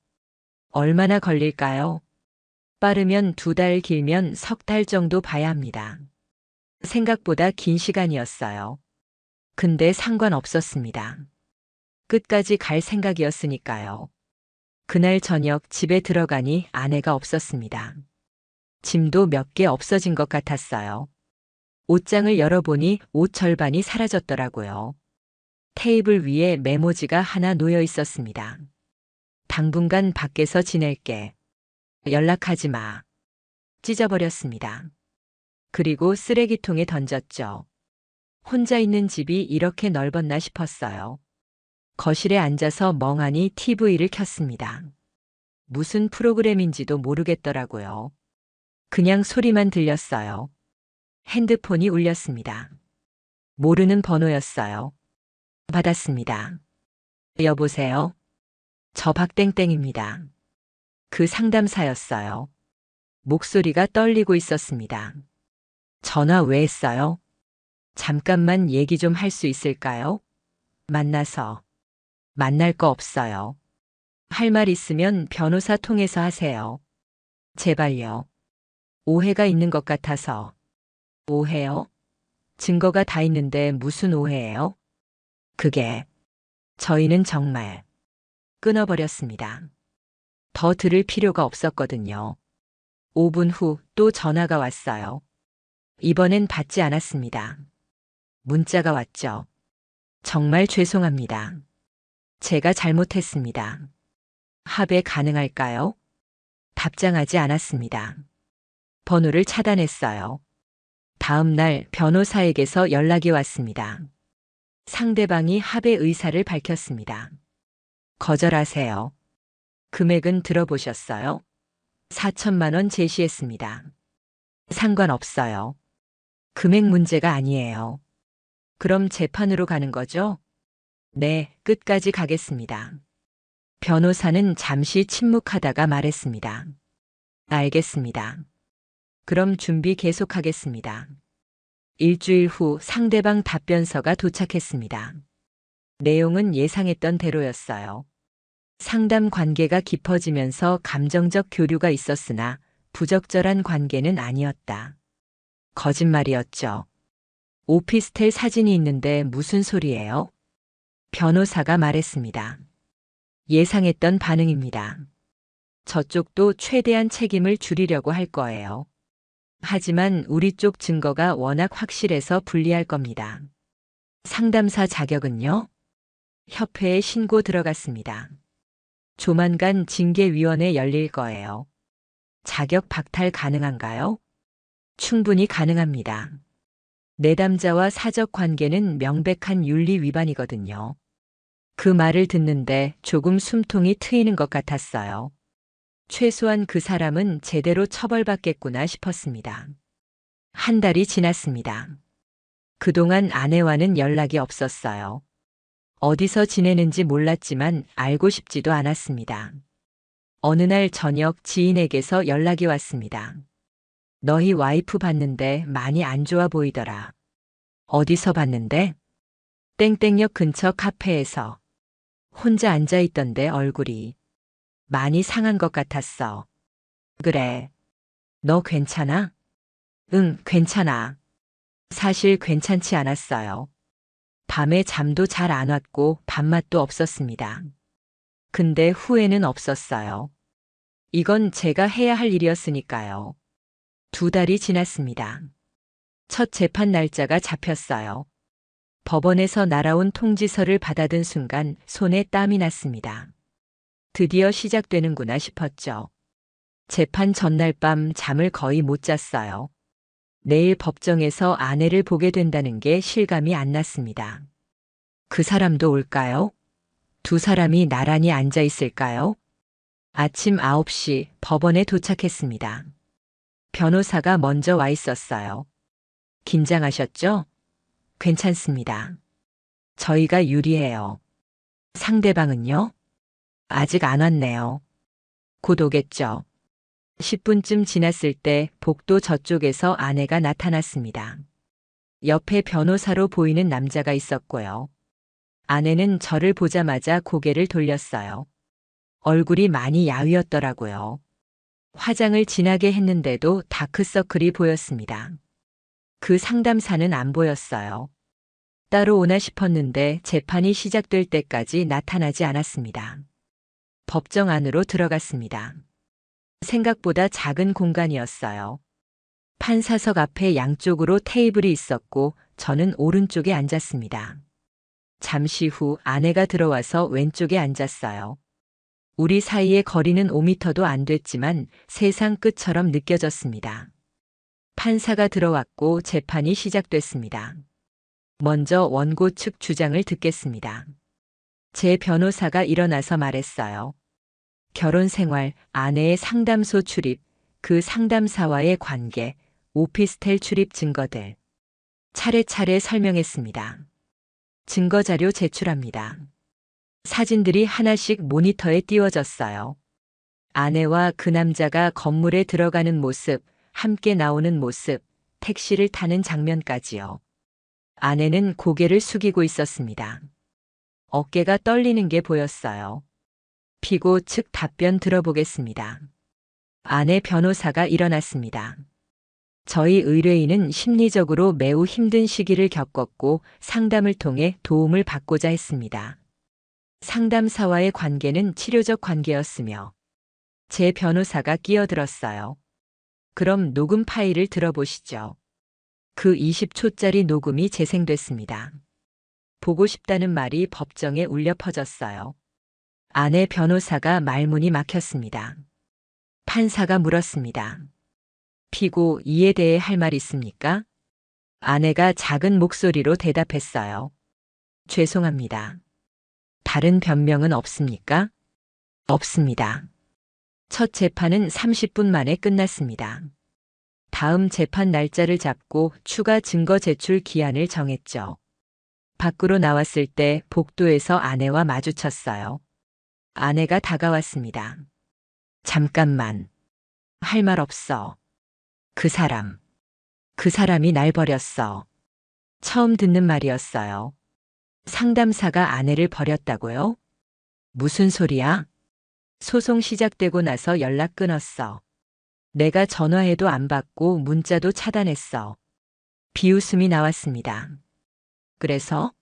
얼마나 걸릴까요? 빠르면 2달, 길면 3달 정도 봐야 합니다. 생각보다 긴 시간이었어요. 근데 상관없었습니다. 끝까지 갈 생각이었으니까요. 그날 저녁 집에 들어가니 아내가 없었습니다. 짐도 몇 개 없어진 것 같았어요. 옷장을 열어보니 옷 절반이 사라졌더라고요. 테이블 위에 메모지가 하나 놓여 있었습니다. 당분간 밖에서 지낼게. 연락하지 마. 찢어버렸습니다. 그리고 쓰레기통에 던졌죠. 혼자 있는 집이 이렇게 넓었나 싶었어요. 거실에 앉아서 멍하니 TV를 켰습니다. 무슨 프로그램인지도 모르겠더라고요. 그냥 소리만 들렸어요. 핸드폰이 울렸습니다. 모르는 번호였어요. 받았습니다. 여보세요? 저 박땡땡입니다. 그 상담사였어요. 목소리가 떨리고 있었습니다. 전화 왜 했어요? 잠깐만 얘기 좀 할 수 있을까요? 만나서. 만날 거 없어요. 할 말 있으면 변호사 통해서 하세요. 제발요. 오해가 있는 것 같아서. 오해요? 증거가 다 있는데 무슨 오해예요? 그게 저희는 정말 끊어버렸습니다. 더 들을 필요가 없었거든요. 5분 후 또 전화가 왔어요. 이번엔 받지 않았습니다. 문자가 왔죠. 정말 죄송합니다. 제가 잘못했습니다. 합의 가능할까요? 답장하지 않았습니다. 번호를 차단했어요. 다음 날 변호사에게서 연락이 왔습니다. 상대방이 합의 의사를 밝혔습니다. 거절하세요. 금액은 들어보셨어요? 4천만 원 제시했습니다. 상관없어요. 금액 문제가 아니에요. 그럼 재판으로 가는 거죠? 네, 끝까지 가겠습니다. 변호사는 잠시 침묵하다가 말했습니다. 알겠습니다. 그럼 준비 계속하겠습니다. 일주일 후 상대방 답변서가 도착했습니다. 내용은 예상했던 대로였어요. 상담 관계가 깊어지면서 감정적 교류가 있었으나 부적절한 관계는 아니었다. 거짓말이었죠. 오피스텔 사진이 있는데 무슨 소리예요? 변호사가 말했습니다. 예상했던 반응입니다. 저쪽도 최대한 책임을 줄이려고 할 거예요. 하지만 우리 쪽 증거가 워낙 확실해서 불리할 겁니다. 상담사 자격은요? 협회에 신고 들어갔습니다. 조만간 징계위원회 열릴 거예요. 자격 박탈 가능한가요? 충분히 가능합니다. 내담자와 사적 관계는 명백한 윤리 위반이거든요. 그 말을 듣는데 조금 숨통이 트이는 것 같았어요. 최소한 그 사람은 제대로 처벌받겠구나 싶었습니다. 한 달이 지났습니다. 그동안 아내와는 연락이 없었어요. 어디서 지내는지 몰랐지만 알고 싶지도 않았습니다. 어느 날 저녁 지인에게서 연락이 왔습니다. 너희 와이프 봤는데 많이 안 좋아 보이더라. 어디서 봤는데? 땡땡역 근처 카페에서. 혼자 앉아 있던데 얼굴이 많이 상한 것 같았어. 그래. 너 괜찮아? 응, 괜찮아. 사실 괜찮지 않았어요. 밤에 잠도 잘 안 왔고 밥맛도 없었습니다. 근데 후회는 없었어요. 이건 제가 해야 할 일이었으니까요. 2달이 지났습니다. 첫 재판 날짜가 잡혔어요. 법원에서 날아온 통지서를 받아든 순간 손에 땀이 났습니다. 드디어 시작되는구나 싶었죠. 재판 전날 밤 잠을 거의 못 잤어요. 내일 법정에서 아내를 보게 된다는 게 실감이 안 났습니다. 그 사람도 올까요? 두 사람이 나란히 앉아 있을까요? 아침 9시 법원에 도착했습니다. 변호사가 먼저 와 있었어요. 긴장하셨죠? 괜찮습니다. 저희가 유리해요. 상대방은요? 아직 안 왔네요. 곧 오겠죠. 10분쯤 지났을 때 복도 저쪽에서 아내가 나타났습니다. 옆에 변호사로 보이는 남자가 있었고요. 아내는 저를 보자마자 고개를 돌렸어요. 얼굴이 많이 야위었더라고요. 화장을 진하게 했는데도 다크서클이 보였습니다. 그 상담사는 안 보였어요. 따로 오나 싶었는데 재판이 시작될 때까지 나타나지 않았습니다. 법정 안으로 들어갔습니다. 생각보다 작은 공간이었어요. 판사석 앞에 양쪽으로 테이블이 있었고 저는 오른쪽에 앉았습니다. 잠시 후 아내가 들어와서 왼쪽에 앉았어요. 우리 사이의 거리는 5미터도 안 됐지만 세상 끝처럼 느껴졌습니다. 판사가 들어왔고 재판이 시작됐습니다. 먼저 원고 측 주장을 듣겠습니다. 제 변호사가 일어나서 말했어요. 결혼 생활, 아내의 상담소 출입, 그 상담사와의 관계, 오피스텔 출입 증거들. 차례차례 설명했습니다. 증거자료 제출합니다. 사진들이 하나씩 모니터에 띄워졌어요. 아내와 그 남자가 건물에 들어가는 모습, 함께 나오는 모습, 택시를 타는 장면까지요. 아내는 고개를 숙이고 있었습니다. 어깨가 떨리는 게 보였어요. 피고 측 답변 들어보겠습니다. 아내 변호사가 일어났습니다. 저희 의뢰인은 심리적으로 매우 힘든 시기를 겪었고 상담을 통해 도움을 받고자 했습니다. 상담사와의 관계는 치료적 관계였으며 제 변호사가 끼어들었어요. 그럼 녹음 파일을 들어보시죠. 그 20초짜리 녹음이 재생됐습니다. 보고 싶다는 말이 법정에 울려 퍼졌어요. 아내 변호사가 말문이 막혔습니다. 판사가 물었습니다. 피고 이에 대해 할 말 있습니까? 아내가 작은 목소리로 대답했어요. 죄송합니다. 다른 변명은 없습니까? 없습니다. 첫 재판은 30분 만에 끝났습니다. 다음 재판 날짜를 잡고 추가 증거 제출 기한을 정했죠. 밖으로 나왔을 때 복도에서 아내와 마주쳤어요. 아내가 다가왔습니다. 잠깐만. 할 말 없어. 그 사람이 날 버렸어. 처음 듣는 말이었어요. 상담사가 아내를 버렸다고요? 무슨 소리야? 소송 시작되고 나서 연락 끊었어. 내가 전화해도 안 받고 문자도 차단했어. 비웃음이 나왔습니다. 그래서?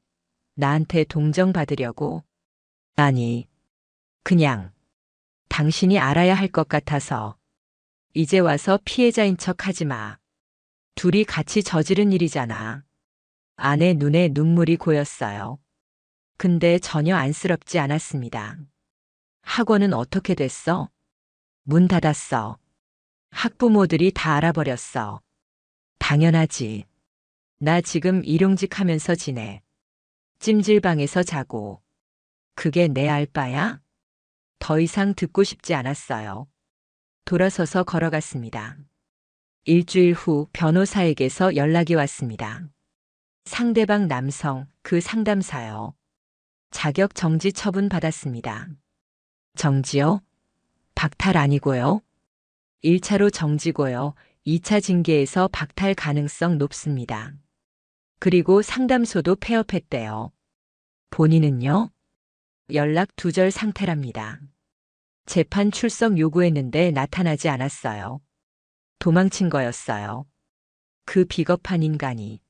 나한테 동정받으려고? 아니, 그냥 당신이 알아야 할 것 같아서. 이제 와서 피해자인 척 하지 마. 둘이 같이 저지른 일이잖아. 아내 눈에 눈물이 고였어요. 근데 전혀 안쓰럽지 않았습니다. 학원은 어떻게 됐어? 문 닫았어. 학부모들이 다 알아버렸어. 당연하지. 나 지금 일용직 하면서 지내. 찜질방에서 자고. 그게 내 알바야? 더 이상 듣고 싶지 않았어요. 돌아서서 걸어갔습니다. 일주일 후 변호사에게서 연락이 왔습니다. 상대방 남성, 그 상담사요. 자격 정지 처분 받았습니다. 정지요? 박탈 아니고요. 1차로 정지고요. 2차 징계에서 박탈 가능성 높습니다. 그리고 상담소도 폐업했대요. 본인은요? 연락 두절 상태랍니다. 재판 출석 요구했는데 나타나지 않았어요. 도망친 거였어요. 그 비겁한 인간이.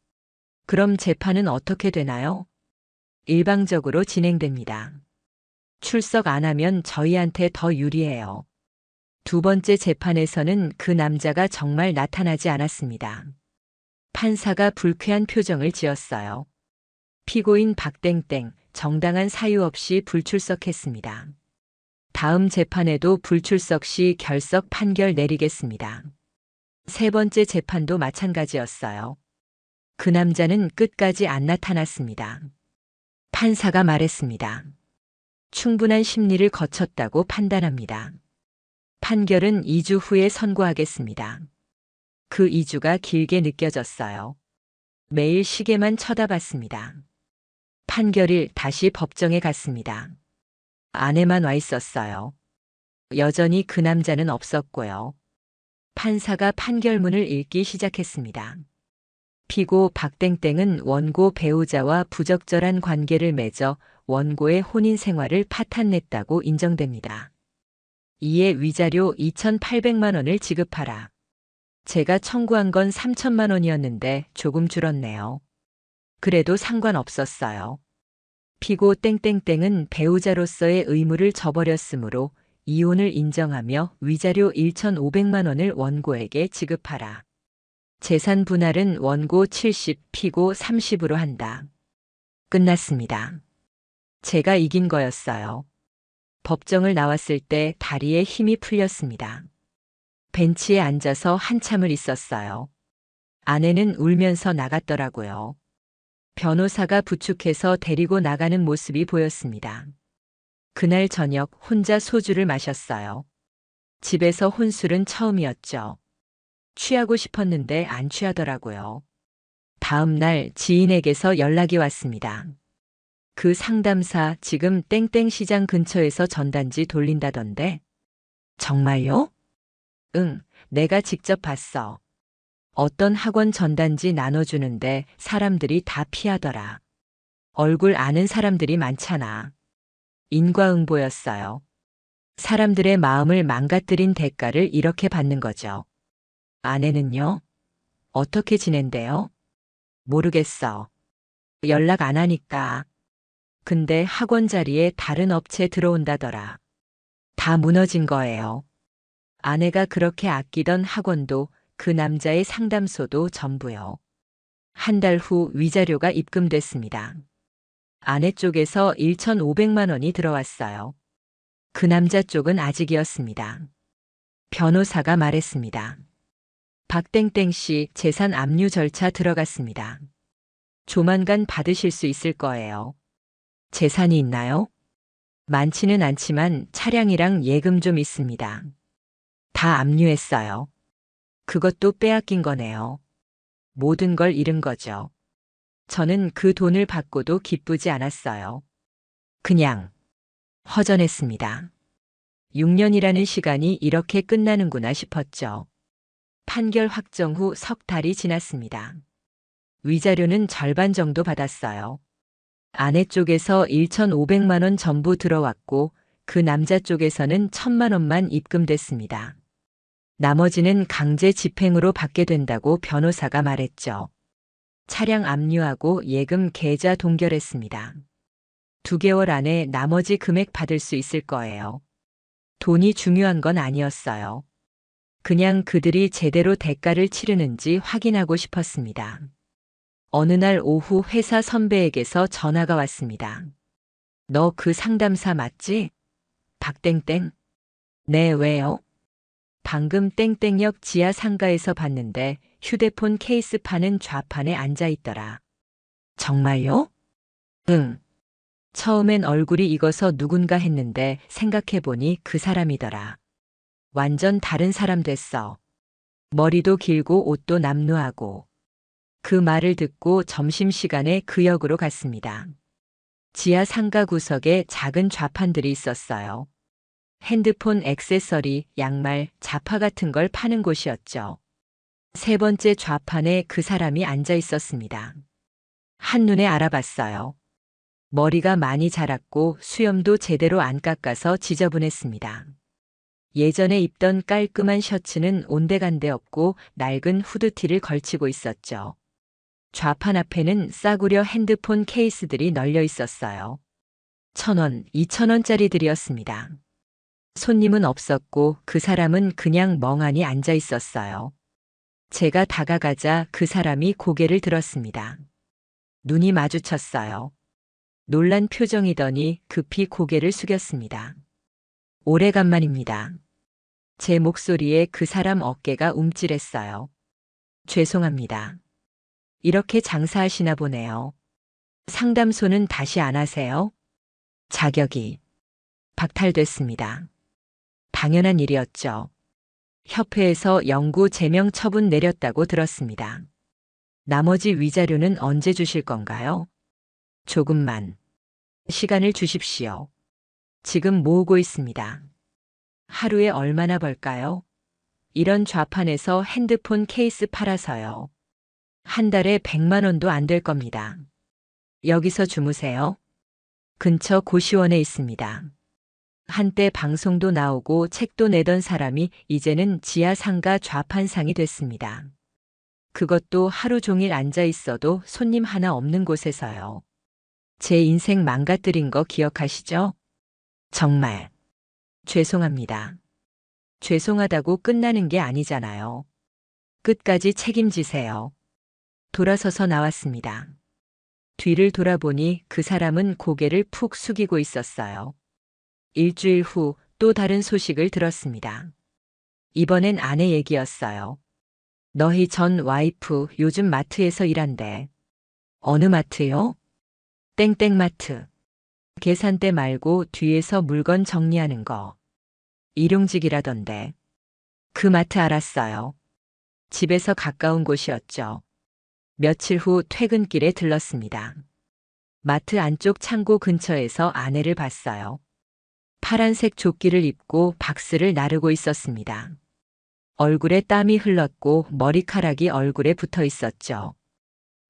그럼 재판은 어떻게 되나요? 일방적으로 진행됩니다. 출석 안 하면 저희한테 더 유리해요. 두 번째 재판에서는 그 남자가 정말 나타나지 않았습니다. 판사가 불쾌한 표정을 지었어요. 피고인 박땡땡, 정당한 사유 없이 불출석했습니다. 다음 재판에도 불출석 시 결석 판결 내리겠습니다. 세 번째 재판도 마찬가지였어요. 그 남자는 끝까지 안 나타났습니다. 판사가 말했습니다. 충분한 심리를 거쳤다고 판단합니다. 판결은 2주 후에 선고하겠습니다. 그 2주가 길게 느껴졌어요. 매일 시계만 쳐다봤습니다. 판결일 다시 법정에 갔습니다. 아내만 와 있었어요. 여전히 그 남자는 없었고요. 판사가 판결문을 읽기 시작했습니다. 피고 박땡땡은 원고 배우자와 부적절한 관계를 맺어 원고의 혼인 생활을 파탄냈다고 인정됩니다. 이에 위자료 2,800만 원을 지급하라. 제가 청구한 건 3천만 원이었는데 조금 줄었네요. 그래도 상관없었어요. 피고 땡땡땡은 배우자로서의 의무를 저버렸으므로 이혼을 인정하며 위자료 1,500만 원을 원고에게 지급하라. 재산 분할은 원고 70, 피고 30으로 한다. 끝났습니다. 제가 이긴 거였어요. 법정을 나왔을 때 다리에 힘이 풀렸습니다. 벤치에 앉아서 한참을 있었어요. 아내는 울면서 나갔더라고요. 변호사가 부축해서 데리고 나가는 모습이 보였습니다. 그날 저녁 혼자 소주를 마셨어요. 집에서 혼술은 처음이었죠. 취하고 싶었는데 안 취하더라고요. 다음 날 지인에게서 연락이 왔습니다. 그 상담사 지금 땡땡 시장 근처에서 전단지 돌린다던데. 정말요? 응, 내가 직접 봤어. 어떤 학원 전단지 나눠주는데 사람들이 다 피하더라. 얼굴 아는 사람들이 많잖아. 인과응보였어요. 사람들의 마음을 망가뜨린 대가를 이렇게 받는 거죠. 아내는요? 어떻게 지낸대요? 모르겠어. 연락 안 하니까. 근데 학원 자리에 다른 업체 들어온다더라. 다 무너진 거예요. 아내가 그렇게 아끼던 학원도 그 남자의 상담소도 전부요. 한 달 후 위자료가 입금됐습니다. 아내 쪽에서 1,500만 원이 들어왔어요. 그 남자 쪽은 아직이었습니다. 변호사가 말했습니다. 박땡땡 씨 재산 압류 절차 들어갔습니다. 조만간 받으실 수 있을 거예요. 재산이 있나요? 많지는 않지만 차량이랑 예금 좀 있습니다. 다 압류했어요. 그것도 빼앗긴 거네요. 모든 걸 잃은 거죠. 저는 그 돈을 받고도 기쁘지 않았어요. 그냥 허전했습니다. 6년이라는 시간이 이렇게 끝나는구나 싶었죠. 판결 확정 후 석 달이 지났습니다. 위자료는 절반 정도 받았어요. 아내 쪽에서 1,500만 원 전부 들어왔고 그 남자 쪽에서는 1,000만 원만 입금됐습니다. 나머지는 강제 집행으로 받게 된다고 변호사가 말했죠. 차량 압류하고 예금 계좌 동결했습니다. 2개월 안에 나머지 금액 받을 수 있을 거예요. 돈이 중요한 건 아니었어요. 그냥 그들이 제대로 대가를 치르는지 확인하고 싶었습니다. 어느 날 오후 회사 선배에게서 전화가 왔습니다. 너 그 상담사 맞지? 박땡땡. 네, 왜요? 방금 땡땡역 지하 상가에서 봤는데 휴대폰 케이스 파는 좌판에 앉아 있더라. 정말요? 응. 처음엔 얼굴이 익어서 누군가 했는데 생각해보니 그 사람이더라. 완전 다른 사람 됐어. 머리도 길고 옷도 남루하고. 그 말을 듣고 점심시간에 그 역으로 갔습니다. 지하 상가 구석에 작은 좌판들이 있었어요. 핸드폰 액세서리, 양말, 자파 같은 걸 파는 곳이었죠. 세 번째 좌판에 그 사람이 앉아 있었습니다. 한눈에 알아봤어요. 머리가 많이 자랐고 수염도 제대로 안 깎아서 지저분했습니다. 예전에 입던 깔끔한 셔츠는 온데간데 없고 낡은 후드티를 걸치고 있었죠. 좌판 앞에는 싸구려 핸드폰 케이스들이 널려 있었어요. 1,000원, 2,000원짜리들이었습니다. 손님은 없었고 그 사람은 그냥 멍하니 앉아 있었어요. 제가 다가가자 그 사람이 고개를 들었습니다. 눈이 마주쳤어요. 놀란 표정이더니 급히 고개를 숙였습니다. 오래간만입니다. 제 목소리에 그 사람 어깨가 움찔했어요. 죄송합니다. 이렇게 장사하시나 보네요. 상담소는 다시 안 하세요? 자격이 박탈됐습니다. 당연한 일이었죠. 협회에서 영구 제명 처분 내렸다고 들었습니다. 나머지 위자료는 언제 주실 건가요? 조금만 시간을 주십시오. 지금 모으고 있습니다. 하루에 얼마나 벌까요? 이런 좌판에서 핸드폰 케이스 팔아서요. 한 달에 100만 원도 안 될 겁니다. 여기서 주무세요. 근처 고시원에 있습니다. 한때 방송도 나오고 책도 내던 사람이 이제는 지하 상가 좌판상이 됐습니다. 그것도 하루 종일 앉아 있어도 손님 하나 없는 곳에서요. 제 인생 망가뜨린 거 기억하시죠? 정말 죄송합니다. 죄송하다고 끝나는 게 아니잖아요. 끝까지 책임지세요. 돌아서서 나왔습니다. 뒤를 돌아보니 그 사람은 고개를 푹 숙이고 있었어요. 일주일 후 또 다른 소식을 들었습니다. 이번엔 아내 얘기였어요. 너희 전 와이프 요즘 마트에서 일한대. 어느 마트요? 땡땡마트. 계산대 말고 뒤에서 물건 정리하는 거. 일용직이라던데. 그 마트 알았어요. 집에서 가까운 곳이었죠. 며칠 후 퇴근길에 들렀습니다. 마트 안쪽 창고 근처에서 아내를 봤어요. 파란색 조끼를 입고 박스를 나르고 있었습니다. 얼굴에 땀이 흘렀고 머리카락이 얼굴에 붙어 있었죠.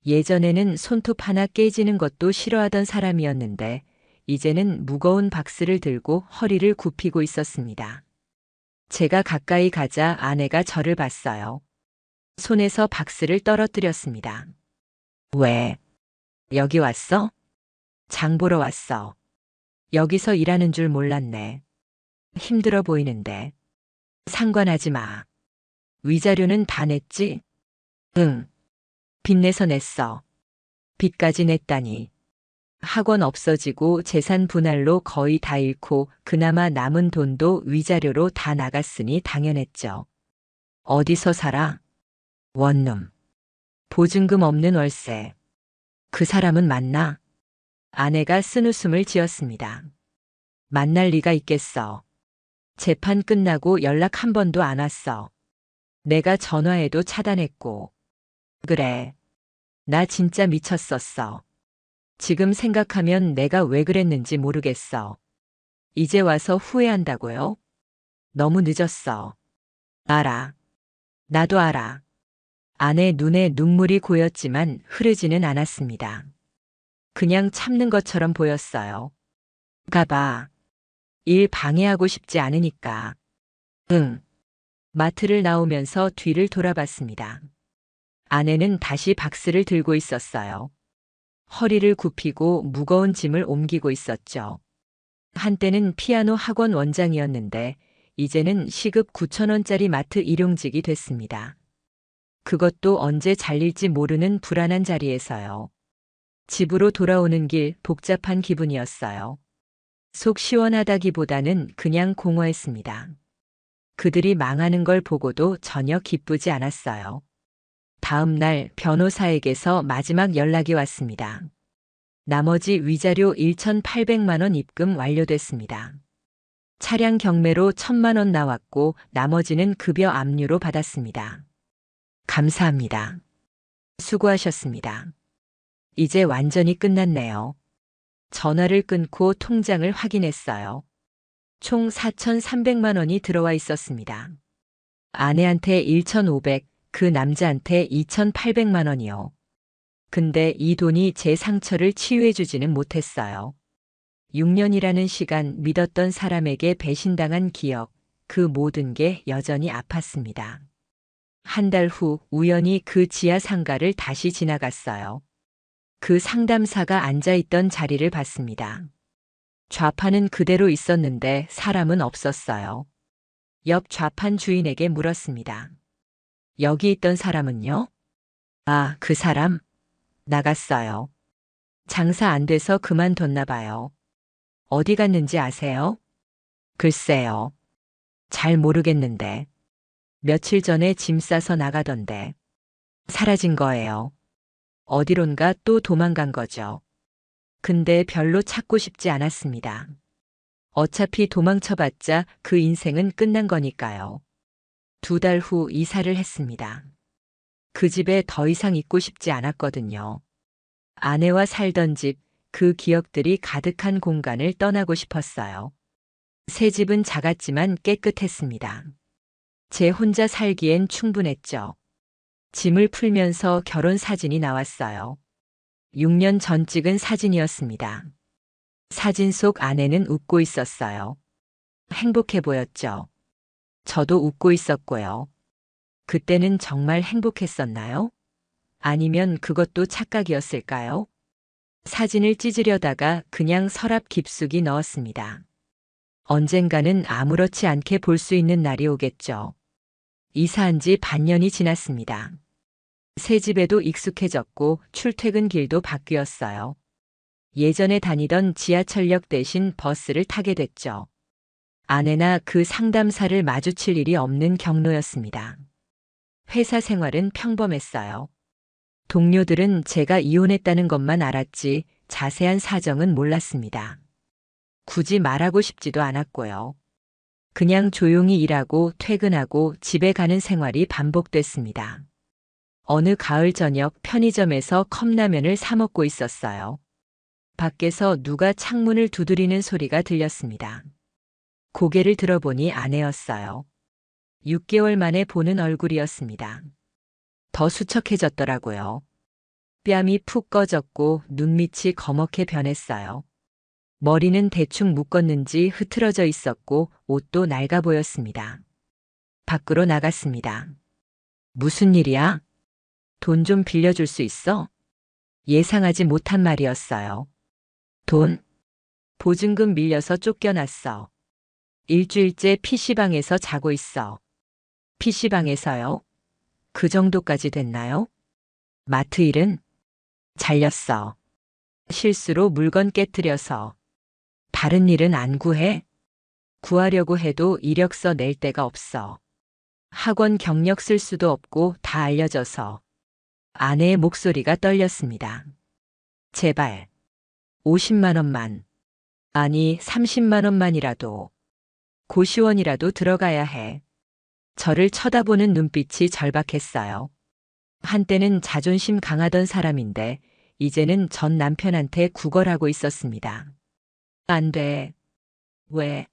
예전에는 손톱 하나 깨지는 것도 싫어하던 사람이었는데 이제는 무거운 박스를 들고 허리를 굽히고 있었습니다. 제가 가까이 가자 아내가 저를 봤어요. 손에서 박스를 떨어뜨렸습니다. 왜? 여기 왔어? 장 보러 왔어. 여기서 일하는 줄 몰랐네. 힘들어 보이는데. 상관하지 마. 위자료는 다 냈지? 응. 빚내서 냈어. 빚까지 냈다니. 학원 없어지고 재산 분할로 거의 다 잃고 그나마 남은 돈도 위자료로 다 나갔으니 당연했죠. 어디서 살아? 원룸. 보증금 없는 월세. 그 사람은 맞나? 아내가 쓴웃음을 지었습니다. 만날 리가 있겠어. 재판 끝나고 연락 한 번도 안 왔어. 내가 전화해도 차단했고. 그래. 나 진짜 미쳤었어. 지금 생각하면 내가 왜 그랬는지 모르겠어. 이제 와서 후회한다고요? 너무 늦었어. 알아. 나도 알아. 아내 눈에 눈물이 고였지만 흐르지는 않았습니다. 그냥 참는 것처럼 보였어요. 가봐. 일 방해하고 싶지 않으니까. 응. 마트를 나오면서 뒤를 돌아봤습니다. 아내는 다시 박스를 들고 있었어요. 허리를 굽히고 무거운 짐을 옮기고 있었죠. 한때는 피아노 학원 원장이었는데 이제는 시급 9,000원짜리 마트 일용직이 됐습니다. 그것도 언제 잘릴지 모르는 불안한 자리에서요. 집으로 돌아오는 길 복잡한 기분이었어요. 속 시원하다기보다는 그냥 공허했습니다. 그들이 망하는 걸 보고도 전혀 기쁘지 않았어요. 다음 날 변호사에게서 마지막 연락이 왔습니다. 나머지 위자료 1,800만 원 입금 완료됐습니다. 차량 경매로 1,000만 원 나왔고 나머지는 급여 압류로 받았습니다. 감사합니다. 수고하셨습니다. 이제 완전히 끝났네요. 전화를 끊고 통장을 확인했어요. 총 4,300만 원이 들어와 있었습니다. 아내한테 1,500, 그 남자한테 2,800만 원이요. 근데 이 돈이 제 상처를 치유해주지는 못했어요. 6년이라는 시간 믿었던 사람에게 배신당한 기억, 그 모든 게 여전히 아팠습니다. 한 달 후 우연히 그 지하 상가를 다시 지나갔어요. 그 상담사가 앉아있던 자리를 봤습니다. 좌판은 그대로 있었는데 사람은 없었어요. 옆 좌판 주인에게 물었습니다. 여기 있던 사람은요? 아, 그 사람? 나갔어요. 장사 안 돼서 그만뒀나 봐요. 어디 갔는지 아세요? 글쎄요. 잘 모르겠는데. 며칠 전에 짐 싸서 나가던데. 사라진 거예요. 어디론가 또 도망간 거죠. 근데 별로 찾고 싶지 않았습니다. 어차피 도망쳐봤자 그 인생은 끝난 거니까요. 2달 후 이사를 했습니다. 그 집에 더 이상 있고 싶지 않았거든요. 아내와 살던 집, 그 기억들이 가득한 공간을 떠나고 싶었어요. 새 집은 작았지만 깨끗했습니다. 제 혼자 살기엔 충분했죠. 짐을 풀면서 결혼 사진이 나왔어요. 6년 전 찍은 사진이었습니다. 사진 속 아내는 웃고 있었어요. 행복해 보였죠. 저도 웃고 있었고요. 그때는 정말 행복했었나요? 아니면 그것도 착각이었을까요? 사진을 찢으려다가 그냥 서랍 깊숙이 넣었습니다. 언젠가는 아무렇지 않게 볼 수 있는 날이 오겠죠. 이사한 지 반년이 지났습니다. 새 집에도 익숙해졌고 출퇴근 길도 바뀌었어요. 예전에 다니던 지하철역 대신 버스를 타게 됐죠. 아내나 그 상담사를 마주칠 일이 없는 경로였습니다. 회사 생활은 평범했어요. 동료들은 제가 이혼했다는 것만 알았지 자세한 사정은 몰랐습니다. 굳이 말하고 싶지도 않았고요. 그냥 조용히 일하고 퇴근하고 집에 가는 생활이 반복됐습니다. 어느 가을 저녁 편의점에서 컵라면을 사 먹고 있었어요. 밖에서 누가 창문을 두드리는 소리가 들렸습니다. 고개를 들어보니 아내였어요. 6개월 만에 보는 얼굴이었습니다. 더 수척해졌더라고요. 뺨이 푹 꺼졌고 눈밑이 거먹게 변했어요. 머리는 대충 묶었는지 흐트러져 있었고 옷도 낡아 보였습니다. 밖으로 나갔습니다. 무슨 일이야? 돈 좀 빌려줄 수 있어? 예상하지 못한 말이었어요. 돈? 보증금 밀려서 쫓겨났어. 일주일째 PC방에서 자고 있어. PC방에서요? 그 정도까지 됐나요? 마트 일은? 잘렸어. 실수로 물건 깨뜨려서. 다른 일은 안 구해? 구하려고 해도 이력서 낼 데가 없어. 학원 경력 쓸 수도 없고 다 알려져서. 아내의 목소리가 떨렸습니다. 제발. 50만 원만. 아니 30만 원만이라도. 고시원이라도 들어가야 해. 저를 쳐다보는 눈빛이 절박했어요. 한때는 자존심 강하던 사람인데 이제는 전 남편한테 구걸하고 있었습니다. 안 돼. 왜?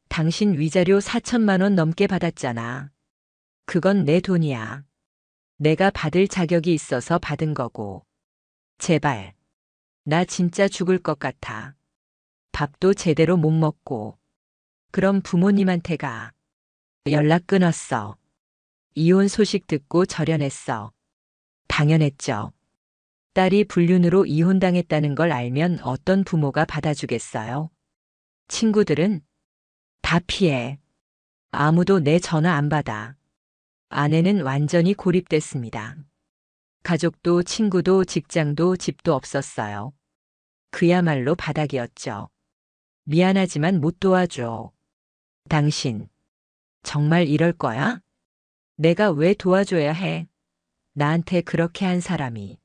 당신 위자료 4천만 원 넘게 받았잖아. 그건 내 돈이야. 내가 받을 자격이 있어서 받은 거고. 제발. 나 진짜 죽을 것 같아. 밥도 제대로 못 먹고. 그럼 부모님한테 가. 연락 끊었어. 이혼 소식 듣고 절연했어. 당연했죠. 딸이 불륜으로 이혼당했다는 걸 알면 어떤 부모가 받아주겠어요? 친구들은 다 피해. 아무도 내 전화 안 받아. 아내는 완전히 고립됐습니다. 가족도 친구도 직장도 집도 없었어요. 그야말로 바닥이었죠. 미안하지만 못 도와줘. 당신, 정말 이럴 거야? 내가 왜 도와줘야 해? 나한테 그렇게 한 사람이.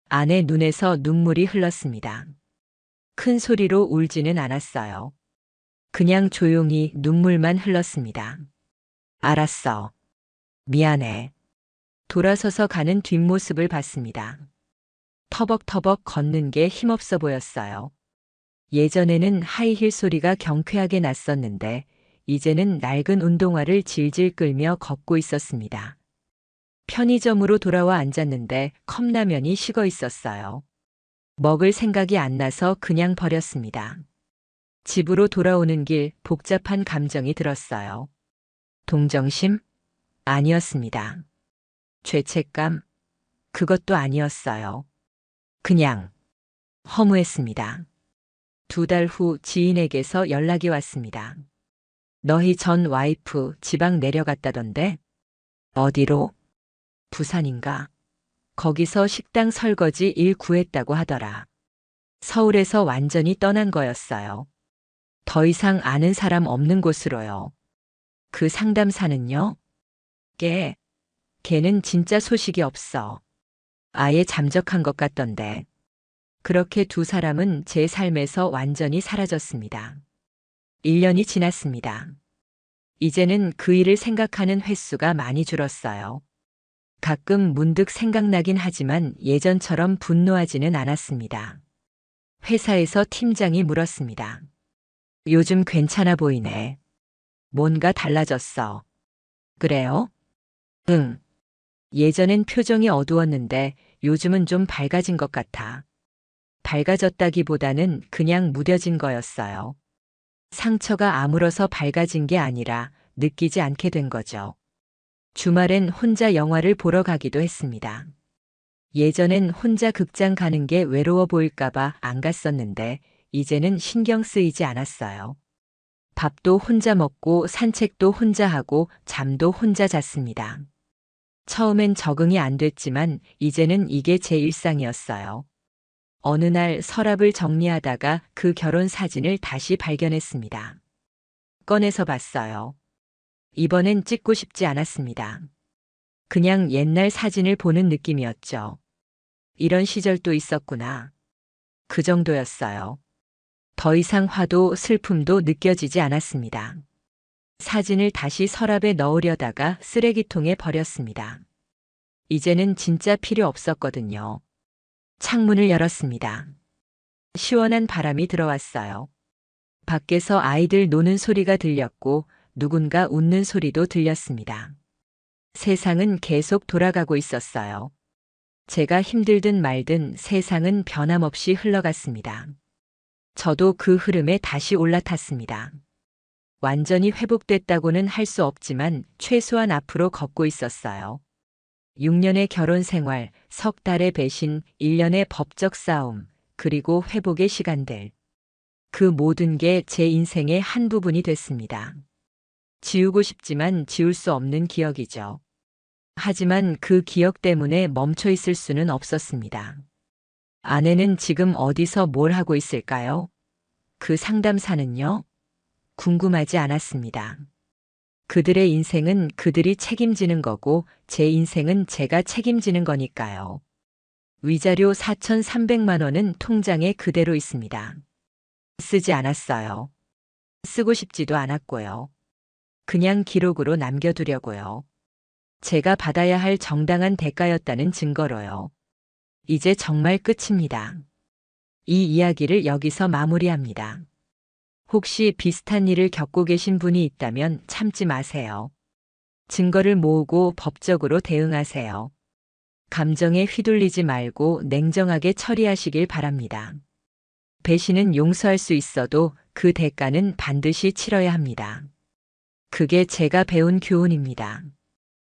아내 눈에서 눈물이 흘렀습니다. 큰 소리로 울지는 않았어요. 그냥 조용히 눈물만 흘렀습니다. 알았어. 미안해. 돌아서서 가는 뒷모습을 봤습니다. 터벅터벅 걷는 게 힘없어 보였어요. 예전에는 하이힐 소리가 경쾌하게 났었는데 이제는 낡은 운동화를 질질 끌며 걷고 있었습니다. 편의점으로 돌아와 앉았는데 컵라면이 식어 있었어요. 먹을 생각이 안 나서 그냥 버렸습니다. 집으로 돌아오는 길 복잡한 감정이 들었어요. 동정심? 아니었습니다. 죄책감? 그것도 아니었어요. 그냥 허무했습니다. 2달 후 지인에게서 연락이 왔습니다. 너희 전 와이프 지방 내려갔다던데? 어디로? 부산인가? 거기서 식당 설거지 일 구했다고 하더라. 서울에서 완전히 떠난 거였어요. 더 이상 아는 사람 없는 곳으로요. 그 상담사는요? 걔는 진짜 소식이 없어. 아예 잠적한 것 같던데. 그렇게 두 사람은 제 삶에서 완전히 사라졌습니다. 1년이 지났습니다. 이제는 그 일을 생각하는 횟수가 많이 줄었어요. 가끔 문득 생각나긴 하지만 예전처럼 분노하지는 않았습니다. 회사에서 팀장이 물었습니다. 요즘 괜찮아 보이네. 뭔가 달라졌어. 그래요? 응. 예전엔 표정이 어두웠는데 요즘은 좀 밝아진 것 같아. 밝아졌다기보다는 그냥 무뎌진 거였어요. 상처가 아물어서 밝아진 게 아니라 느끼지 않게 된 거죠. 주말엔 혼자 영화를 보러 가기도 했습니다. 예전엔 혼자 극장 가는 게 외로워 보일까봐 안 갔었는데 이제는 신경 쓰이지 않았어요. 밥도 혼자 먹고 산책도 혼자 하고 잠도 혼자 잤습니다. 처음엔 적응이 안 됐지만 이제는 이게 제 일상이었어요. 어느 날 서랍을 정리하다가 그 결혼 사진을 다시 발견했습니다. 꺼내서 봤어요. 이번엔 찍고 싶지 않았습니다. 그냥 옛날 사진을 보는 느낌이었죠. 이런 시절도 있었구나. 그 정도였어요. 더 이상 화도 슬픔도 느껴지지 않았습니다. 사진을 다시 서랍에 넣으려다가 쓰레기통에 버렸습니다. 이제는 진짜 필요 없었거든요. 창문을 열었습니다. 시원한 바람이 들어왔어요. 밖에서 아이들 노는 소리가 들렸고 누군가 웃는 소리도 들렸습니다. 세상은 계속 돌아가고 있었어요. 제가 힘들든 말든 세상은 변함없이 흘러갔습니다. 저도 그 흐름에 다시 올라탔습니다. 완전히 회복됐다고는 할 수 없지만 최소한 앞으로 걷고 있었어요. 6년의 결혼 생활, 석 달의 배신, 1년의 법적 싸움, 그리고 회복의 시간들. 그 모든 게 제 인생의 한 부분이 됐습니다. 지우고 싶지만 지울 수 없는 기억이죠. 하지만 그 기억 때문에 멈춰 있을 수는 없었습니다. 아내는 지금 어디서 뭘 하고 있을까요? 그 상담사는요? 궁금하지 않았습니다. 그들의 인생은 그들이 책임지는 거고 제 인생은 제가 책임지는 거니까요. 위자료 4,300만 원은 통장에 그대로 있습니다. 쓰지 않았어요. 쓰고 싶지도 않았고요. 그냥 기록으로 남겨두려고요. 제가 받아야 할 정당한 대가였다는 증거로요. 이제 정말 끝입니다. 이 이야기를 여기서 마무리합니다. 혹시 비슷한 일을 겪고 계신 분이 있다면 참지 마세요. 증거를 모으고 법적으로 대응하세요. 감정에 휘둘리지 말고 냉정하게 처리하시길 바랍니다. 배신은 용서할 수 있어도 그 대가는 반드시 치러야 합니다. 그게 제가 배운 교훈입니다.